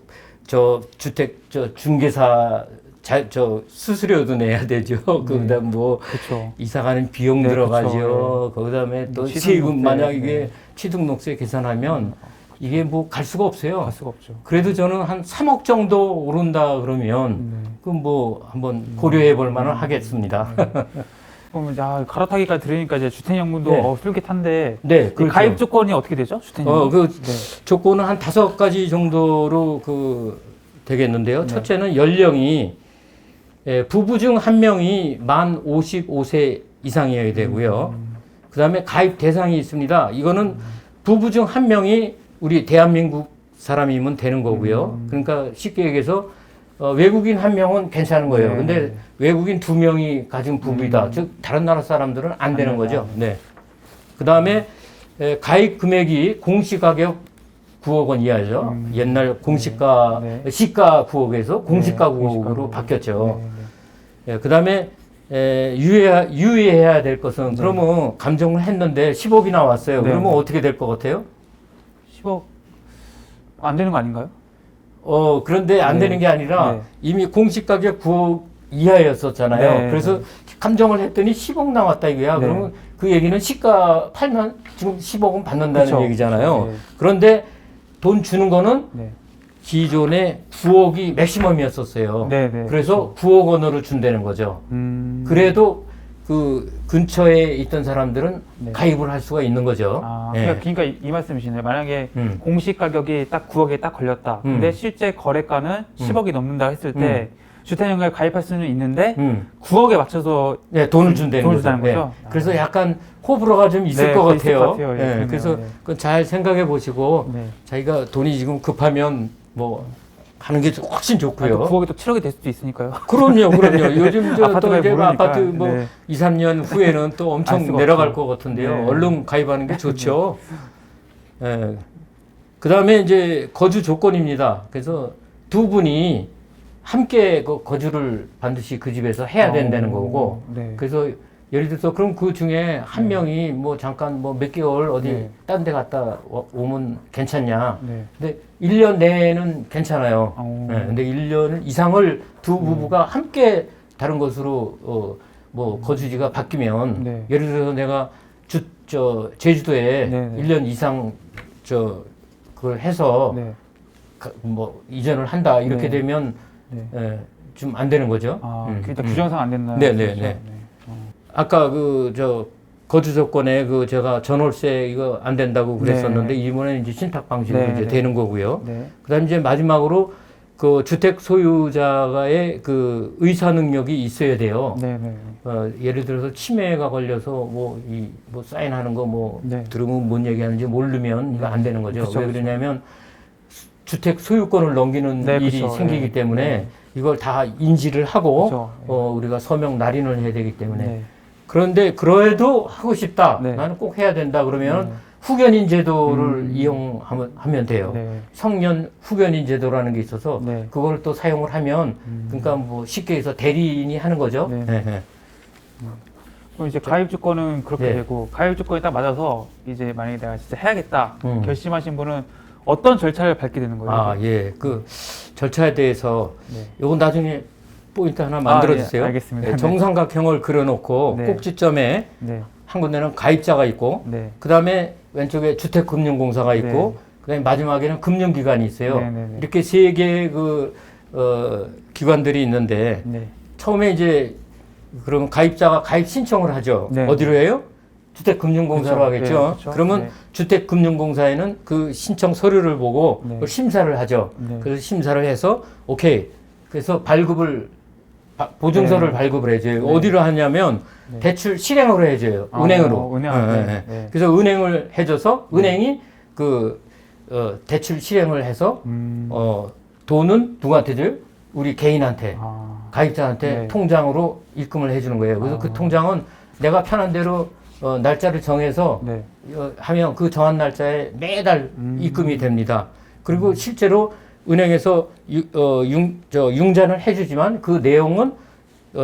주택 중개사 수수료도 내야 되죠. 그다음 뭐 그렇죠. 이사 가는 비용 네, 들어가죠. 그다음에 또 취등록세, 세금 만약 이게 네. 취등록세 계산하면 이게 뭐 갈 수가 없어요. 갈 수가 없죠. 그래도 저는 한 3억 정도 오른다 그러면 그럼 뭐 한번 고려해 볼 만은 하겠습니다. 그럼 갈아타기까지 들으니까 이제 주택연금도 네. 솔깃한데 네, 이 그렇죠. 가입 조건이 어떻게 되죠? 주택연금? 네. 조건은 한 5가지 정도로 되겠는데요. 네. 첫째는 연령이 부부 중 한 명이 만 55세 이상이어야 되고요. 그다음에 가입 대상이 있습니다. 이거는 부부 중 한 명이 우리 대한민국 사람이면 되는 거고요. 그러니까 쉽게 얘기해서 외국인 한 명은 괜찮은 거예요. 네. 근데 외국인 2명이 가진 부부이다. 즉 다른 나라 사람들은 안 되는 된다. 거죠. 네. 그다음에 가입 금액이 공시가격 9억 원 이하죠. 옛날 공시가 네. 시가 9억에서 공시가 네, 9억으로 공시가 바뀌었죠. 네, 그다음에 유의해야 될 것은 네. 그러면 감정을 했는데 10억이 나왔어요. 네. 그러면 어떻게 될 것 같아요? 10억 안 되는 거 아닌가요? 그런데 안 네. 되는 게 아니라 네. 이미 공시가격 9억 이하였었잖아요. 네. 그래서 감정을 했더니 10억 나왔다 이거야. 네. 그러면 그 얘기는 시가 팔면 지금 10억은 받는다는 그쵸. 얘기잖아요. 네. 그런데 돈 주는 거는 네. 기존에 9억이 맥시멈이었었어요. 네, 네. 그래서 9억 원으로 준다는 거죠. 그래도 그 근처에 있던 사람들은 네. 가입을 할 수가 있는 거죠. 예. 그러니까 이 말씀이시네요. 만약에 음. 공시 가격이 딱 9억에 딱 걸렸다. 근데 실제 거래가는 10억이 넘는다 했을 때 주택연금에 가입할 수는 있는데 9억에 맞춰서 네, 돈을 준다는 돈을 거죠. 준다는 네. 거죠? 그래서 약간 호불호가 좀 있을 네, 것 있을 같아요. 것 같아요. 예, 네, 그러네요. 그래서 네. 그건 잘 생각해 보시고 네. 자기가 돈이 지금 급하면 뭐 하는 게 훨씬 좋고요. 9억이 또 7억이 될 수도 있으니까요. 그럼요. 요즘 아파트 또 이제 모르니까. 아파트 뭐 네. 2, 3년 후에는 또 알 엄청 수가 내려갈 없죠. 것 같은데요. 네. 얼른 가입하는 게 좋죠. 예. 그다음에 이제 거주 조건입니다. 그래서 두 분이 함께 거주를 반드시 그 집에서 해야 된다는 거고. 네. 그래서 예를 들어서 그럼 그 중에 한 명이 뭐 잠깐 뭐 몇 개월 어디 네. 딴 데 갔다 오면 괜찮냐. 네. 근데 1년 내에는 괜찮아요. 오. 네, 근데 1년 이상을 두 부부가 함께 다른 곳으로 뭐 거주지가 바뀌면 네. 예를 들어서 내가 제주도에 네, 네. 1년 이상 그걸 해서 네. 뭐 이전을 한다 이렇게 네. 되면 네. 좀 안 되는 거죠. 일단 규정상 안 된다. 네, 네, 네. 아까 거주 조건에 제가 전월세 이거 안 된다고 그랬었는데 네. 이번에 이제 신탁 방식으로 네, 이제 네. 되는 거고요. 네. 그다음 이제 마지막으로 그 주택 소유자의 그 의사 능력이 있어야 돼요. 네, 네. 예를 들어서 치매가 걸려서 뭐 사인하는 거 네. 들으면 뭔 얘기하는지 모르면 이거 안 되는 거죠. 그쵸, 왜 그쵸. 그러냐면 주택 소유권을 넘기는 네, 일이 그쵸. 생기기 네. 때문에 네. 이걸 다 인지를 하고 그쵸. 우리가 서명 날인을 해야 되기 때문에 네. 그런데 그래도 하고 싶다. 네. 나는 꼭 해야 된다 그러면 네. 후견인 제도를 이용하면 돼요. 네. 성년 후견인 제도라는 게 있어서 네. 그걸 또 사용을 하면 그러니까 뭐 쉽게 해서 대리인이 하는 거죠. 네. 네, 네. 그럼 이제 가입 조건은 그렇게 네. 되고 가입 조건이 딱 맞아서 이제 만약에 내가 진짜 해야겠다 결심하신 분은 어떤 절차를 밟게 되는 거예요? 예. 그 절차에 대해서 네. 요건 나중에 포인트 하나 만들어 주세요. 예, 알겠습니다. 네. 정삼각형을 그려놓고 네. 꼭지점에 네. 한 군데는 가입자가 있고 네. 그다음에 왼쪽에 주택금융공사가 있고 그다음에 마지막에는 금융기관이 있어요. 네, 네, 네. 이렇게 세 개의 기관들이 있는데 네. 처음에 이제 그러면 가입자가 가입 신청을 하죠. 네. 어디로 해요? 주택금융공사로 그쵸. 하겠죠. 네, 그쵸. 그러면 네. 주택금융공사에는 그 신청 서류를 보고 네. 그걸 심사를 하죠. 네. 그래서 심사를 해서 오케이. 그래서 보증서를 네. 발급을 해줘요. 네. 어디로 하냐면 네. 대출 실행으로 해줘요. 은행으로. 은행. 네, 네. 네. 그래서 은행을 해줘서 은행이 대출 실행을 해서 돈은 누구한테 줘요? 우리 개인한테. 가입자한테 네. 통장으로 입금을 해주는 거예요. 그래서 그 통장은 내가 편한 대로 날짜를 정해서 네. 하면 그 정한 날짜에 매달 입금이 됩니다. 그리고 실제로 은행에서 융자는 해주지만 그 내용은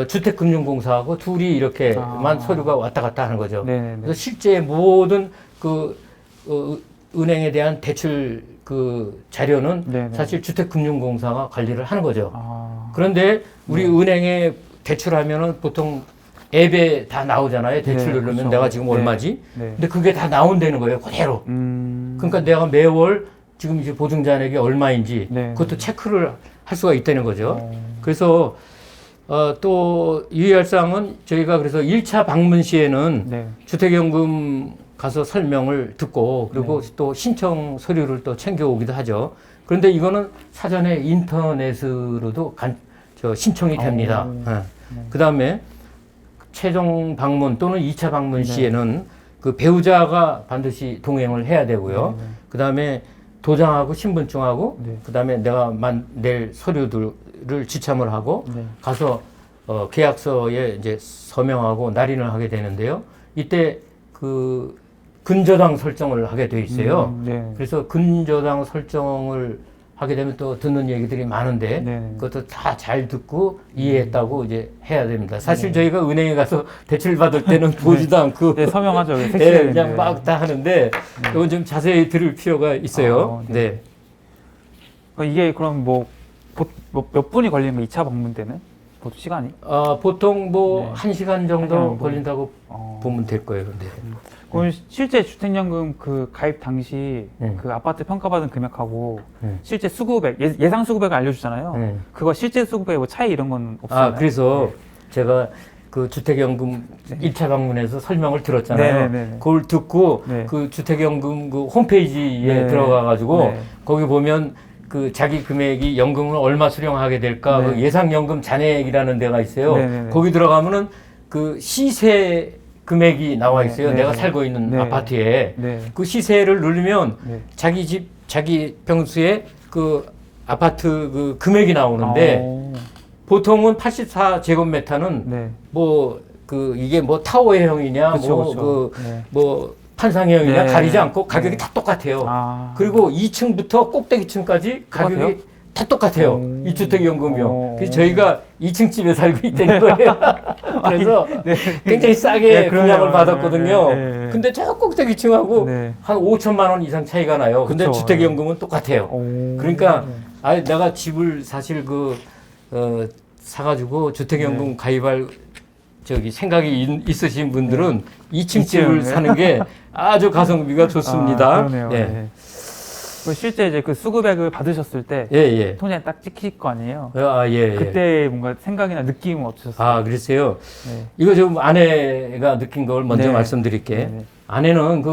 주택금융공사하고 둘이 이렇게만 서류가 왔다 갔다 하는 거죠. 네네네. 그래서 실제 모든 그 은행에 대한 대출 그 자료는 네네. 사실 주택금융공사가 관리를 하는 거죠. 아, 그런데 우리 은행에 대출하면은 보통 앱에 다 나오잖아요. 대출 네, 누르면 그렇죠. 내가 지금 네. 얼마지? 네. 근데 그게 다 나온다는 거예요. 그대로. 그러니까 그러니까 내가 매월 지금 이제 보증자에게 얼마인지 네. 그것도 체크를 할 수가 있다는 거죠. 어. 그래서 또 유의할 사항은 저희가 그래서 1차 방문 시에는 네. 주택연금 가서 설명을 듣고 그리고 네. 또 신청 서류를 또 챙겨오기도 하죠. 그런데 이거는 사전에 인터넷으로도 신청이 됩니다. 그 다음에 최종 방문 또는 2차 방문 네. 시에는 그 배우자가 반드시 동행을 해야 되고요. 네. 그 다음에 도장하고 신분증하고 네. 그 다음에 내가 낼 서류들을 지참을 하고 네. 가서 계약서에 이제 서명하고 날인을 하게 되는데요. 이때 그 근저당 설정을 하게 돼 있어요. 네. 그래서 근저당 설정을 하게 되면 또 듣는 얘기들이 많은데 네. 그것도 다 잘 듣고 이해했다고 이제 해야 됩니다. 사실 저희가 은행에 가서 대출 받을 때는 보지도 않고 네, 서명하죠. 네, 그냥 막 다 하는데 이건 좀 자세히 들을 필요가 있어요. 아, 네. 이게 그럼 몇 분이 걸리는 거 2차 방문 때는? 보통 시간이? 보통 뭐 네. 1시간 정도 1시간 정도. 걸린다고 보면 될 거예요. 근데. 그럼 실제 주택연금 그 가입 당시 네. 그 아파트 평가받은 금액하고 네. 실제 수급액 예상 수급액을 알려주잖아요. 네. 그거 실제 수급액 뭐 차이 이런 건 없어요? 그래서 제가 그 주택연금 1차 방문에서 설명을 들었잖아요. 네. 그걸 듣고 네. 그 주택연금 그 홈페이지에 네. 들어가가지고 네. 거기 보면 그 자기 금액이 연금을 얼마 수령하게 될까 네. 그 예상연금 잔액이라는 데가 있어요. 네. 거기 들어가면은 그 시세 금액이 나와 있어요. 네. 내가 살고 있는 네. 아파트에 네. 그 시세를 누르면 네. 자기 집 자기 평수에 그 아파트 그 금액이 나오는데 보통은 84제곱미터는 네. 뭐 그 이게 뭐 타워형이냐 그쵸, 뭐 그쵸. 그 네. 뭐 판상형이냐 네. 가리지 않고 가격이 네. 다 똑같아요. 아. 그리고 2층부터 꼭대기층까지 가격이 똑같아요? 다 똑같아요. 오. 이 주택연금이요. 오. 그래서 저희가 2층 집에 살고 있다는 거예요. 그래서 굉장히 싸게 네, 그러네요. 분양을 받았거든요. 네, 네. 근데 저 꼭대기층하고 네. 한 5천만 원 이상 차이가 나요. 근데 그쵸. 주택연금은 똑같아요. 오. 그러니까 내가 집을 사실 사가지고 주택연금 네. 가입할 생각이 있으신 분들은 2층 이층, 집을 네. 사는 게 아주 가성비가 좋습니다. 그러네요. 예. 네. 실제 이제 그 수급액을 받으셨을 때 예. 통장에 딱 찍힐 거 아니에요. 예. 그때 뭔가 생각이나 느낌은 어떠셨어요? 그랬어요. 네. 이거 좀 아내가 느낀 걸 먼저 네. 말씀드릴게. 네. 아내는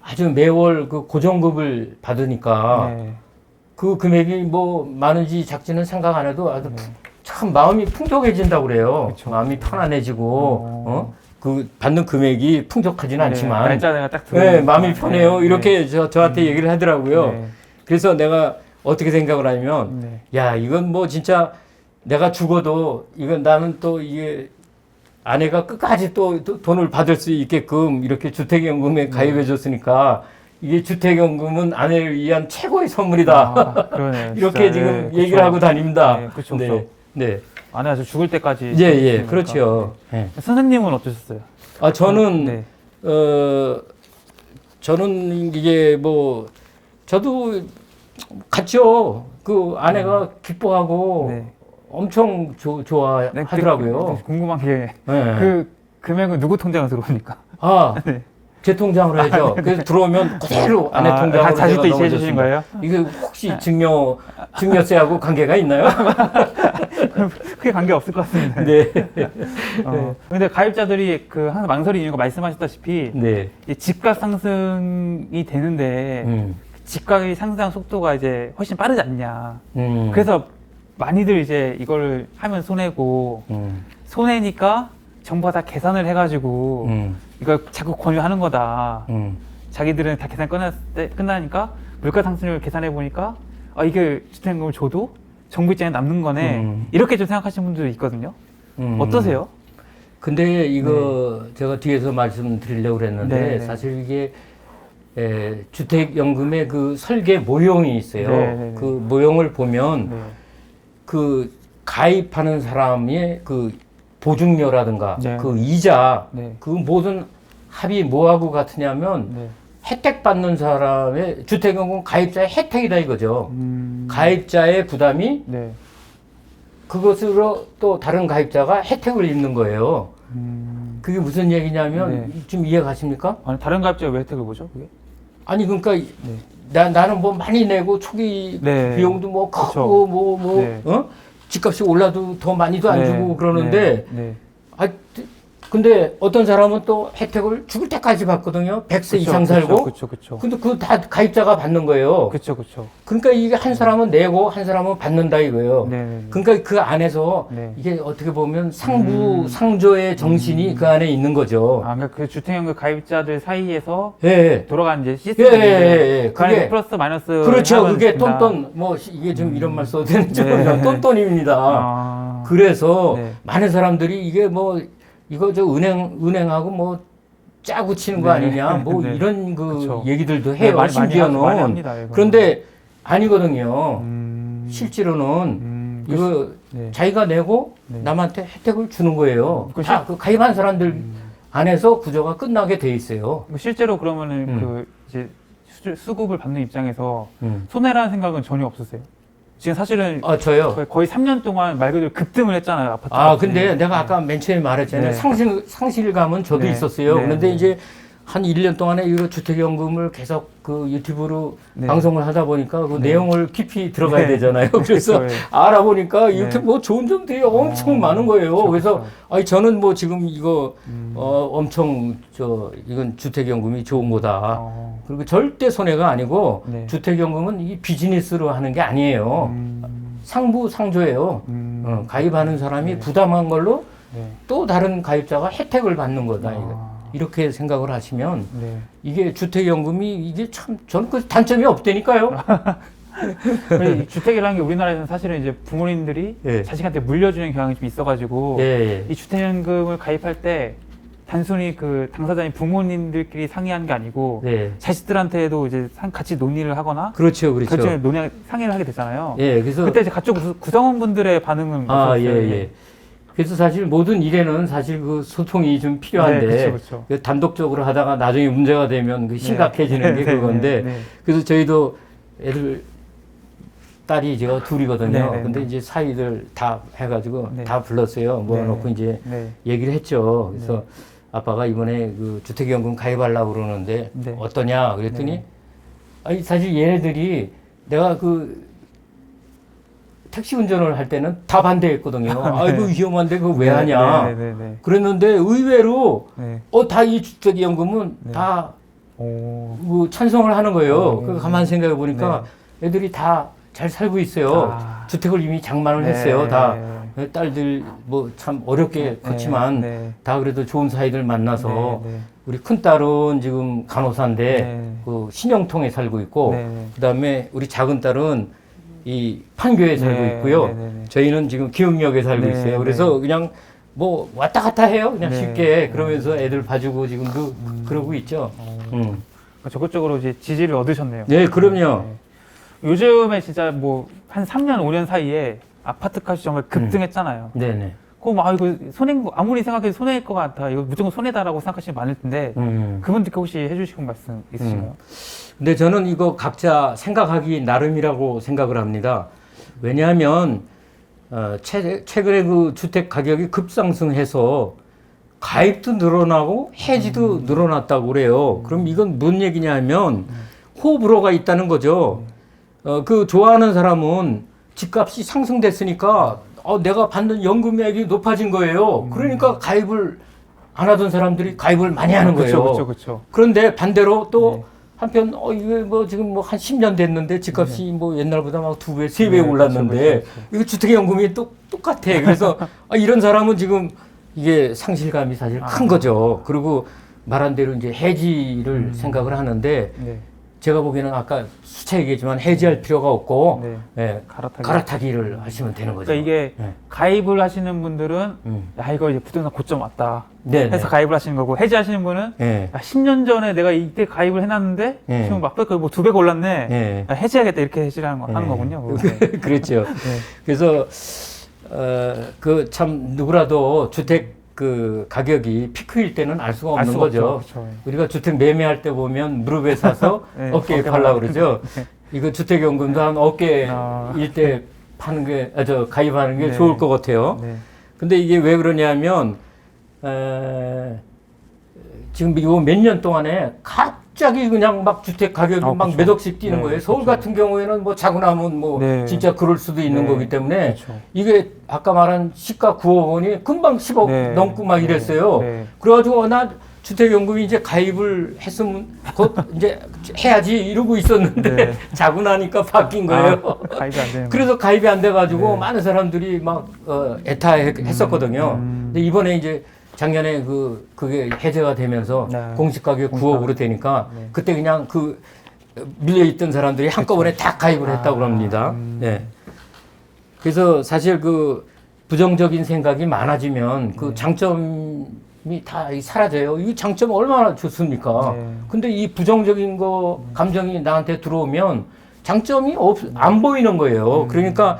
아주 매월 고정급을 받으니까 네. 그 금액이 뭐 많은지 작지는 생각 안 해도 아주 네. 참 마음이 풍족해진다고 그래요. 그쵸. 마음이 편안해지고 그 받는 금액이 풍족하지는 않지만 날짜가 딱 들어오니까. 네, 마음이 편해요. 네. 이렇게 저한테 얘기를 하더라고요. 네. 그래서 내가 어떻게 생각을 하냐면 네. 야 이건 뭐 진짜 내가 죽어도 이건 나는 또 이게 아내가 끝까지 또 돈을 받을 수 있게끔 이렇게 주택연금에 가입해 줬으니까 이게 주택연금은 아내를 위한 최고의 선물이다. 그러네요. 이렇게 진짜. 지금 네, 얘기를 그쵸. 하고 다닙니다. 네, 그쵸, 네. 그쵸. 네. 아내가 저 죽을 때까지. 예, 있으니까. 그렇죠. 네. 선생님은 어떠셨어요? 저는 네. 저는 이게 뭐 저도 같죠. 그 아내가 기뻐하고 네. 엄청 좋아하더라고요. 궁금한 게 네. 그 금액은 누구 통장으로 들어오니까? 네. 제 통장으로 해죠. 그래서 들어오면 그대로 아내 통장으로 다시 또 제가 이체해 주시는 넣어줬습니다. 거예요? 이게 혹시 증여세하고 관계가 있나요? 크게 관계 없을 것 같습니다. 네. 근데 가입자들이 항상 망설이는 이유가 말씀하셨다시피 네. 이 집값 상승이 되는데 집값의 상승 속도가 이제 훨씬 빠르지 않냐. 그래서 많이들 이제 이걸 하면 손해고 손해니까 정부가 다 계산을 해가지고 이걸 자꾸 권유하는 거다. 자기들은 다 계산 끝나니까 물가 상승률 계산해 보니까 이게 주택연금을 줘도 정부 입장에 남는 거네. 이렇게 좀 생각하시는 분들도 있거든요. 어떠세요? 근데 이거 제가 뒤에서 말씀드리려고 그랬는데 네, 네. 사실 이게 주택연금의 그 설계 모형이 있어요. 네, 네, 네. 그 모형을 보면 네. 그 가입하는 사람의 그 보증료라든가 네. 그 이자 네. 그 모든 합이 뭐하고 같으냐면 네. 혜택 받는 사람의 주택연금 가입자의 혜택이다 이거죠. 가입자의 부담이 네. 그것으로 또 다른 가입자가 혜택을 입는 거예요. 그게 무슨 얘기냐면 네. 좀 이해 가십니까? 아니, 다른 가입자가 왜 혜택을 보죠? 그게? 아니 그러니까 네. 나는 뭐 많이 내고 초기 네. 비용도 뭐 크고 그쵸. 뭐 네. 집값이 올라도 더 많이도 안 네. 주고 그러는데 네. 아 근데 어떤 사람은 또 혜택을 죽을 때까지 받거든요. 100세 이상 살고. 그렇죠. 근데 그거 다 가입자가 받는 거예요. 그렇죠. 그러니까 이게 한 사람은 내고 한 사람은 받는다 이거예요. 네. 그러니까 그 안에서 네. 이게 어떻게 보면 상부 상조의 정신이 그 안에 있는 거죠. 아, 그러니까 그 주택연금 가입자들 사이에서 예. 돌아가는 이제 예, 시스템인데 예. 그 안에서 그게 플러스 마이너스 그렇죠. 하면 그게 된다. 똔똔 뭐 이게 좀 이런 말 써도 되는지 네. 모르겠지만 똔똔입니다. 아. 그래서 네. 많은 사람들이 이게 뭐 이거 저 은행하고 뭐 짜고 치는 거 네. 아니냐 뭐 네. 이런 그 그쵸. 얘기들도 네, 해요. 많이 심지어는 많이 합니다, 이거는. 그런데 아니거든요. 음. 실제로는 이거 네. 자기가 내고 네. 남한테 혜택을 주는 거예요. 그 다 그 가입한 사람들 안에서 구조가 끝나게 돼 있어요. 실제로 그러면은 그 이제 수급을 받는 입장에서 음. 손해라는 생각은 전혀 없으세요? 지금 사실은 아 저요. 거의 3년 동안 말 그대로 급등을 했잖아요, 아파트. 아, 값이. 근데 내가 아까 맨 처음에 말했잖아요. 네. 상실감은 저도 네. 있었어요. 네. 그런데 네. 이제 한 1년 동안에 이거 주택연금을 계속 그 유튜브로 네. 방송을 하다 보니까 그 네. 내용을 깊이 들어가야 네. 되잖아요. 그래서 그렇죠, 예. 알아보니까 이렇게 네. 뭐 좋은 점들이 엄청 많은 거예요. 그렇죠, 그래서 그렇죠. 아니, 저는 뭐 지금 이거 엄청 이건 주택연금이 좋은 거다. 어. 그리고 절대 손해가 아니고 네. 주택연금은 이 비즈니스로 하는 게 아니에요. 상부 상조예요. 가입하는 사람이 네. 부담한 걸로 네. 또 다른 가입자가 혜택을 받는 거다. 아. 이렇게 생각을 하시면 네. 이게 주택연금이 이게 참 저는 그 단점이 없다니까요. 이 주택이라는 게 우리나라에서는 사실은 이제 부모님들이 예. 자식한테 물려주는 경향이 좀 있어가지고 예. 이 주택연금을 가입할 때 단순히 그 당사자인 부모님들끼리 상의하는 게 아니고 네. 자식들한테도 이제 같이 논의를 하거나 그렇죠. 결정에 상의를 하게 되잖아요. 예, 그래서 그때 이제 가족 구성원분들의 반응은 아, 어떠셨어요? 예. 그래서 사실 모든 일에는 사실 그 소통이 좀 필요한데 네, 그쵸. 그 단독적으로 하다가 나중에 문제가 되면 그 심각해지는 게 네, 그건데 네. 그래서 저희도 애들 딸이 제가 둘이거든요. 네, 네, 근데 네. 이제 사위들 다 해가지고 네. 다 불렀어요. 모아놓고 네. 이제 네. 얘기를 했죠. 그래서 아빠가 이번에 그 주택연금 가입하려고 그러는데 네. 어떠냐 그랬더니 네. 아니 사실 얘네들이 내가 그 택시 운전을 할 때는 다 반대했거든요. 아이고 위험한데 그거 왜 하냐. 네. 그랬는데 의외로 네. 다 이 주택연금은 네. 다 오. 뭐 찬성을 하는 거예요. 네. 그 가만 생각해 보니까 애들이 다 잘 살고 있어요. 아. 주택을 이미 장만을 네. 했어요. 다 딸들 뭐 참 어렵게 네. 그렇지만 네. 다 그래도 좋은 사이들 만나서 네. 우리 큰 딸은 지금 간호사인데 네. 그 신영통에 살고 있고 네. 그다음에 우리 작은 딸은 이 판교에 살고 네. 있고요. 네. 저희는 지금 기흥역에 살고 네. 있어요. 그래서 그냥 뭐 왔다 갔다 해요. 그냥 네. 쉽게 그러면서 애들 봐주고 지금도 그러고 있죠. 적극적으로 이제 지지를 얻으셨네요. 네, 그럼요. 네. 요즘에 진짜 뭐 한 3년, 5년 사이에 아파트 값이 정말 급등했잖아요. 네네. 그거 막 이거 손해인 거 아무리 생각해도 손해일 것 같아. 이거 무조건 손해다라고 생각하시는 분 많을 텐데 그분들께 혹시 해주시고 말씀 있으신가요? 근데 저는 이거 각자 생각하기 나름이라고 생각을 합니다. 왜냐하면 최근에 그 주택 가격이 급상승해서 가입도 늘어나고 해지도 늘어났다고 그래요. 그럼 이건 뭔 얘기냐면 호불호가 있다는 거죠. 그 좋아하는 사람은 집값이 상승됐으니까 내가 받는 연금액이 높아진 거예요. 그러니까 가입을 안 하던 사람들이 가입을 많이 하는 거예요. 그렇죠. 그런데 반대로 또 네. 한편 이게 뭐 지금 뭐 한 10년 됐는데 집값이 뭐 옛날보다 막 2배, 3배 올랐는데 그렇죠. 이거 주택연금이 똑같아. 그래서 이런 사람은 지금 이게 상실감이 사실 큰 거죠. 그리고 말한 대로 이제 해지를 생각을 하는데 네. 제가 보기에는 아까 수차 얘기했지만 해지할 필요가 없고 네. 예, 갈아타기를 하시면 되는 거죠. 그러니까 이게 네. 가입을 하시는 분들은 음. 야 이거 이제 부동산 고점 왔다 네, 해서 네. 가입을 하시는 거고 해지하시는 분은 예. 야, 10년 전에 내가 이때 가입을 해놨는데 네. 지금 막 뭐 2배 올랐네. 예. 야, 해지하겠다 이렇게 해지를 하는 네. 거군요. 그렇죠. 네. 그래서 그 참 누구라도 주택 그 가격이 피크일 때는 알 수가 없는 거죠. 그렇죠. 우리가 주택 매매할 때 보면 무릎에 사서 네, 어깨에 어깨 팔라 팔라. 그러죠. 네. 이거 주택연금도 한 어깨일 때 파는 게, 가입하는 게 네. 좋을 것 같아요. 네. 근데 이게 왜 그러냐면, 지금 이거 몇 년 동안에 갑자기 그냥 막 주택 가격이 막 그쵸. 몇 억씩 뛰는 네, 거예요. 서울 그쵸. 같은 경우에는 뭐 자고 나면 뭐 네. 진짜 그럴 수도 있는 네. 거기 때문에 그쵸. 이게 아까 말한 시가 9억 원이 금방 10억 네. 넘고 막 네. 이랬어요. 네. 그래가지고 나 주택연금이 이제 가입을 했으면 곧 이제 해야지 이러고 있었는데 네. 자고 나니까 바뀐 거예요. 가입이 안 되는 그래서 가입이 안 돼가지고 네. 많은 사람들이 막 애타했었거든요. 근데 이번에 이제 작년에 그게 해제가 되면서 네. 공시 가격 9억으로 되니까 네. 그때 그냥 밀려있던 사람들이 한꺼번에 다 가입을 했다고 합니다. 네. 그래서 사실 부정적인 생각이 많아지면 그 장점이 다 사라져요. 이 장점 얼마나 좋습니까? 네. 근데 이 부정적인 감정이 나한테 들어오면 장점이 안 보이는 거예요. 그러니까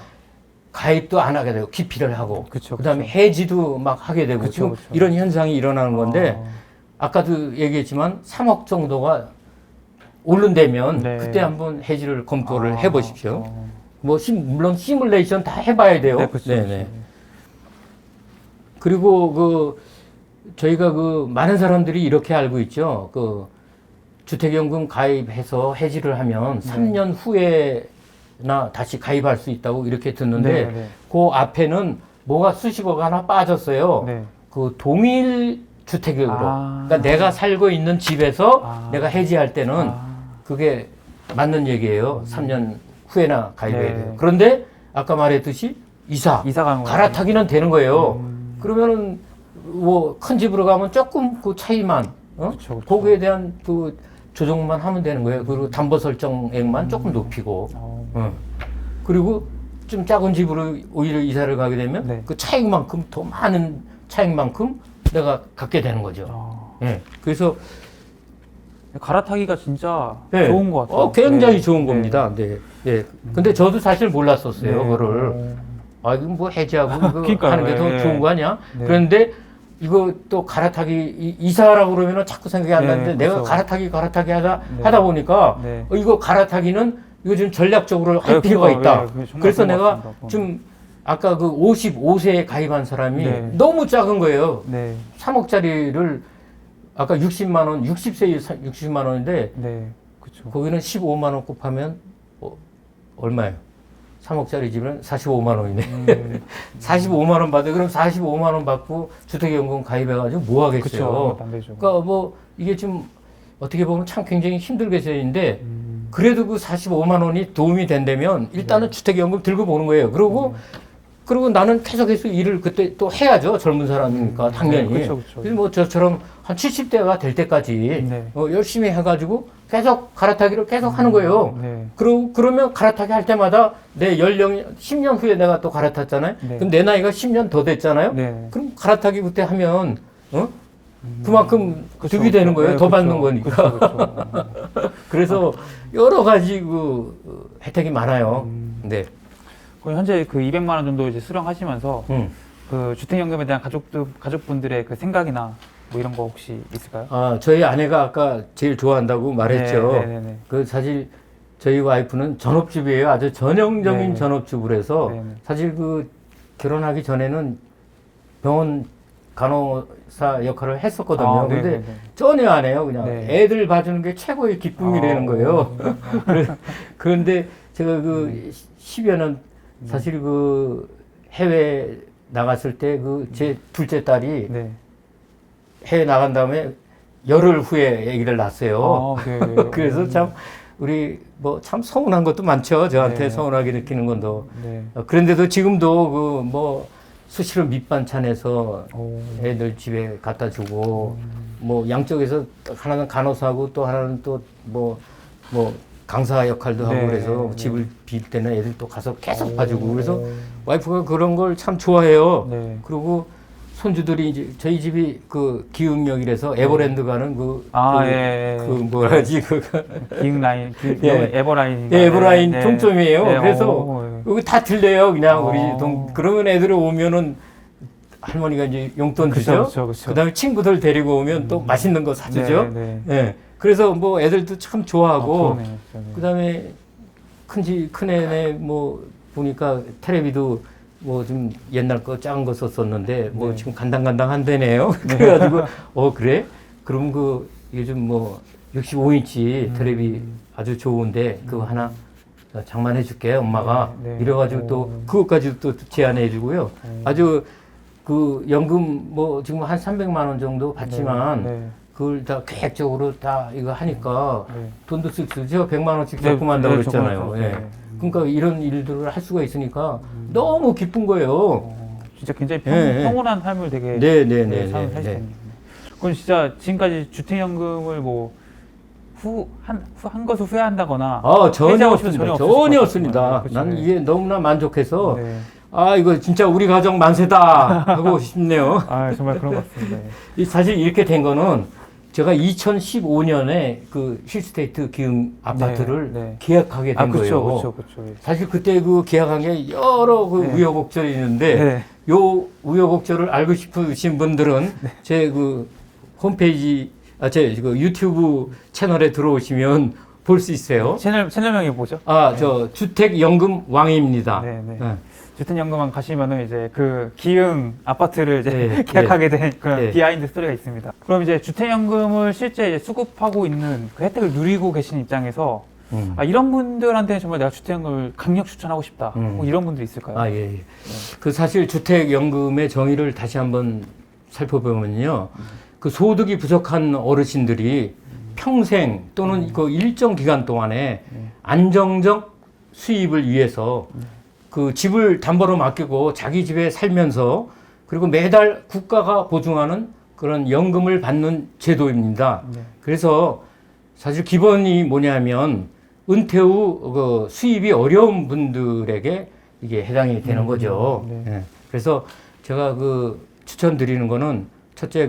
가입도 안 하게 되고 기피를 하고 그쵸, 그다음에 그쵸. 해지도 막 하게 되고 그쵸, 지금 그쵸. 이런 현상이 일어나는 건데 아까도 얘기했지만 3억 정도가 오른다면 네. 그때 한번 해지를 검토를 해보십시오. 어. 물론 시뮬레이션 다 해봐야 돼요. 네, 그쵸, 네네. 그리고 저희가 많은 사람들이 이렇게 알고 있죠. 주택연금 가입해서 해지를 하면 3년 후에나 다시 가입할 수 있다고 이렇게 듣는데 네, 네. 그 앞에는 뭐가 수식어가 하나 빠졌어요. 네. 동일 주택으로. 아. 그러니까 내가 살고 있는 집에서 아. 내가 해지할 때는 아. 그게 맞는 얘기예요. 3년 후에나 가입해야 네. 돼요. 그런데 아까 말했듯이 이사 가는 거예요. 갈아타기는 되는 거예요. 그러면은 큰 집으로 가면 조금 그 차이만 그쵸, 그쵸. 거기에 대한 조정만 하면 되는 거예요. 그리고 담보 설정액만 조금 높이고 그리고 좀 작은 집으로 오히려 이사를 가게 되면 네. 그 차익만큼 더 많은 차익만큼 내가 갖게 되는 거죠. 예. 그래서 갈아타기가 진짜 네. 좋은 것 같아요. 굉장히 네. 좋은 겁니다. 네. 예. 근데 저도 사실 몰랐었어요. 네. 그거를. 이거 뭐 해지하고 이거 그러니까요. 하는 게 더 네. 좋은 거 아니야? 네. 그런데 이거 또 갈아타기 이사하라고 그러면 자꾸 생각이 안 네, 나는데 내가 그렇죠. 갈아타기 하다 네. 보니까 네. 이거 갈아타기는 이거 좀 전략적으로 할 네, 필요가 그러니까, 있다. 네, 그게 정말 그래서 좋은 것 내가 같습니다, 좀 아까 55세에 가입한 사람이 네. 너무 작은 거예요. 네. 3억짜리를 아까 60만 원, 60세에 60만 원인데 네. 그렇죠. 거기는 15만 원 곱하면 얼마예요? 3억짜리 집은 45만 원이네. 45만 원 받아. 그럼 45만 원 받고 주택연금 가입해가지고 뭐 하겠어요? 그렇죠. 안 되죠. 그러니까 이게 좀 어떻게 보면 참 굉장히 힘들겠어요인데 그래도 그 45만 원이 도움이 된다면 일단은 주택연금 들고 보는 거예요. 그리고 나는 계속해서 일을 그때 또 해야죠. 젊은 사람이니까 당연히. 네, 그쵸, 그쵸. 그래서 뭐 저처럼 한 70대가 될 때까지 네. 열심히 해가지고 계속 갈아타기를 계속 하는 거예요. 네. 그러면 갈아타기 할 때마다 내 연령이 10년 후에 내가 또 갈아탔잖아요. 네. 그럼 내 나이가 10년 더 됐잖아요. 네. 그럼 갈아타기 그때 하면 그만큼 그쵸, 득이 되는 거예요. 네, 더 그쵸. 받는 거니까. 그쵸. 그래서 여러 가지 혜택이 많아요. 네. 거의 현재 200만 원 정도 이제 수령하시면서 음. 주택연금에 대한 가족분들의 생각이나 뭐 이런 거 혹시 있을까요? 저희 아내가 아까 제일 좋아한다고 말했죠. 네, 네, 네, 네. 사실 저희 와이프는 전업주부예요. 아주 전형적인 네. 전업주부라서 네, 네. 사실 결혼하기 전에는 병원 간호사 역할을 했었거든요. 네, 근데 네, 네. 전혀 안 해요. 그냥 네. 애들 봐주는 게 최고의 기쁨이라는 거예요. 그런데 제가 10여 년 사실 해외 나갔을 때 제 둘째 딸이 네. 해외 나간 다음에 열흘 후에 아기를 낳았어요. 네. 그래서 참 우리 참 서운한 것도 많죠. 저한테 네. 서운하게 느끼는 건도. 네. 그런데도 지금도 수시로 밑반찬해서 오. 애들 집에 갖다 주고 양쪽에서 하나는 간호사고 또 하나는 또 뭐 강사 역할도 하고 네, 그래서 네. 집을 빌 때는 애들 또 가서 계속 봐주고 그래서 와이프가 그런 걸 참 좋아해요. 네. 그리고 손주들이 이제 저희 집이 그 기흥역이라서 에버랜드 가는 그 뭐라지 그 기흥 라인, 예. 에버라인. 예, 에버라인 종점이에요. 네, 그래서 예. 여기 다 들려요. 그냥 우리 어. 그러면 애들이 오면은 할머니가 이제 용돈 그쵸, 주죠. 그쵸, 그쵸. 그다음에 친구들 데리고 오면 또 맛있는 거 사주죠. 네, 네. 예. 그래서 뭐 애들도 참 좋아하고 그러네요, 그러네요. 그다음에 큰 애네 뭐 보니까 텔레비도 뭐 좀 옛날 거 작은 거 썼었는데 뭐 네. 지금 간당간당한데네요. 그래가지고 그래? 그럼 그 요즘 뭐 65인치 텔레비 아주 좋은데 그거 하나 장만해 줄게 엄마가 네, 네. 이래가지고 또 그것까지도 또 제안해 주고요. 아주 그 연금 뭐 지금 한 300만 원 정도 받지만 네. 그걸 다 계획적으로 다 이거 하니까 네. 돈도 쓱 쓰죠. 100만 원씩 네, 적금한다고 네, 그랬잖아요. 적금할 예. 거, 네. 그러니까 이런 일들을 할 수가 있으니까 너무 기쁜 거예요. 진짜 굉장히 예, 예. 평온한 삶을 되게 네네네. 삶을 사시겠네요. 그럼 진짜 지금까지 주택연금을 뭐 한 것을 후회한다거나 전혀 해지하고 싶은 없습니다. 없으실 것 전혀 같아요. 없습니다. 그쵸, 나는 네. 이게 너무나 만족해서 네. 이거 진짜 우리 가정 만세다 하고 싶네요. 정말 그런 것 같습니다. 사실 이렇게 된 거는 제가 2015년에 그 힐스테이트 기흥 아파트를 네. 계약하게 된 거예요. 그렇죠. 사실 그때 그 계약한 게 여러 그 네. 우여곡절이 있는데 네. 요 우여곡절을 알고 싶으신 분들은 제 그 홈페이지 제 그 유튜브 채널에 들어오시면 볼 수 있어요. 채널명이 뭐죠? 저 주택연금 왕입니다. 네. 네. 주택연금원 가시면은 이제 그 기흥 아파트를 이제 네, 계약하게 된 그런 네. 비하인드 스토리가 있습니다. 그럼 이제 주택연금을 실제 이제 수급하고 있는 그 혜택을 누리고 계신 입장에서 이런 분들한테는 정말 내가 주택연금을 강력 추천하고 싶다. 뭐 이런 분들 있을까요? 예. 그 사실 주택연금의 정의를 다시 한번 살펴보면요. 그 소득이 부족한 어르신들이 평생 또는 그 일정 기간 동안에 안정적 수입을 위해서 그 집을 담보로 맡기고 자기 집에 살면서 그리고 매달 국가가 보증하는 그런 연금을 받는 제도입니다. 네. 그래서 사실 기본이 뭐냐면 은퇴 후 그 수입이 어려운 분들에게 이게 해당이 되는 거죠. 네. 예. 그래서 제가 그 추천드리는 거는 첫째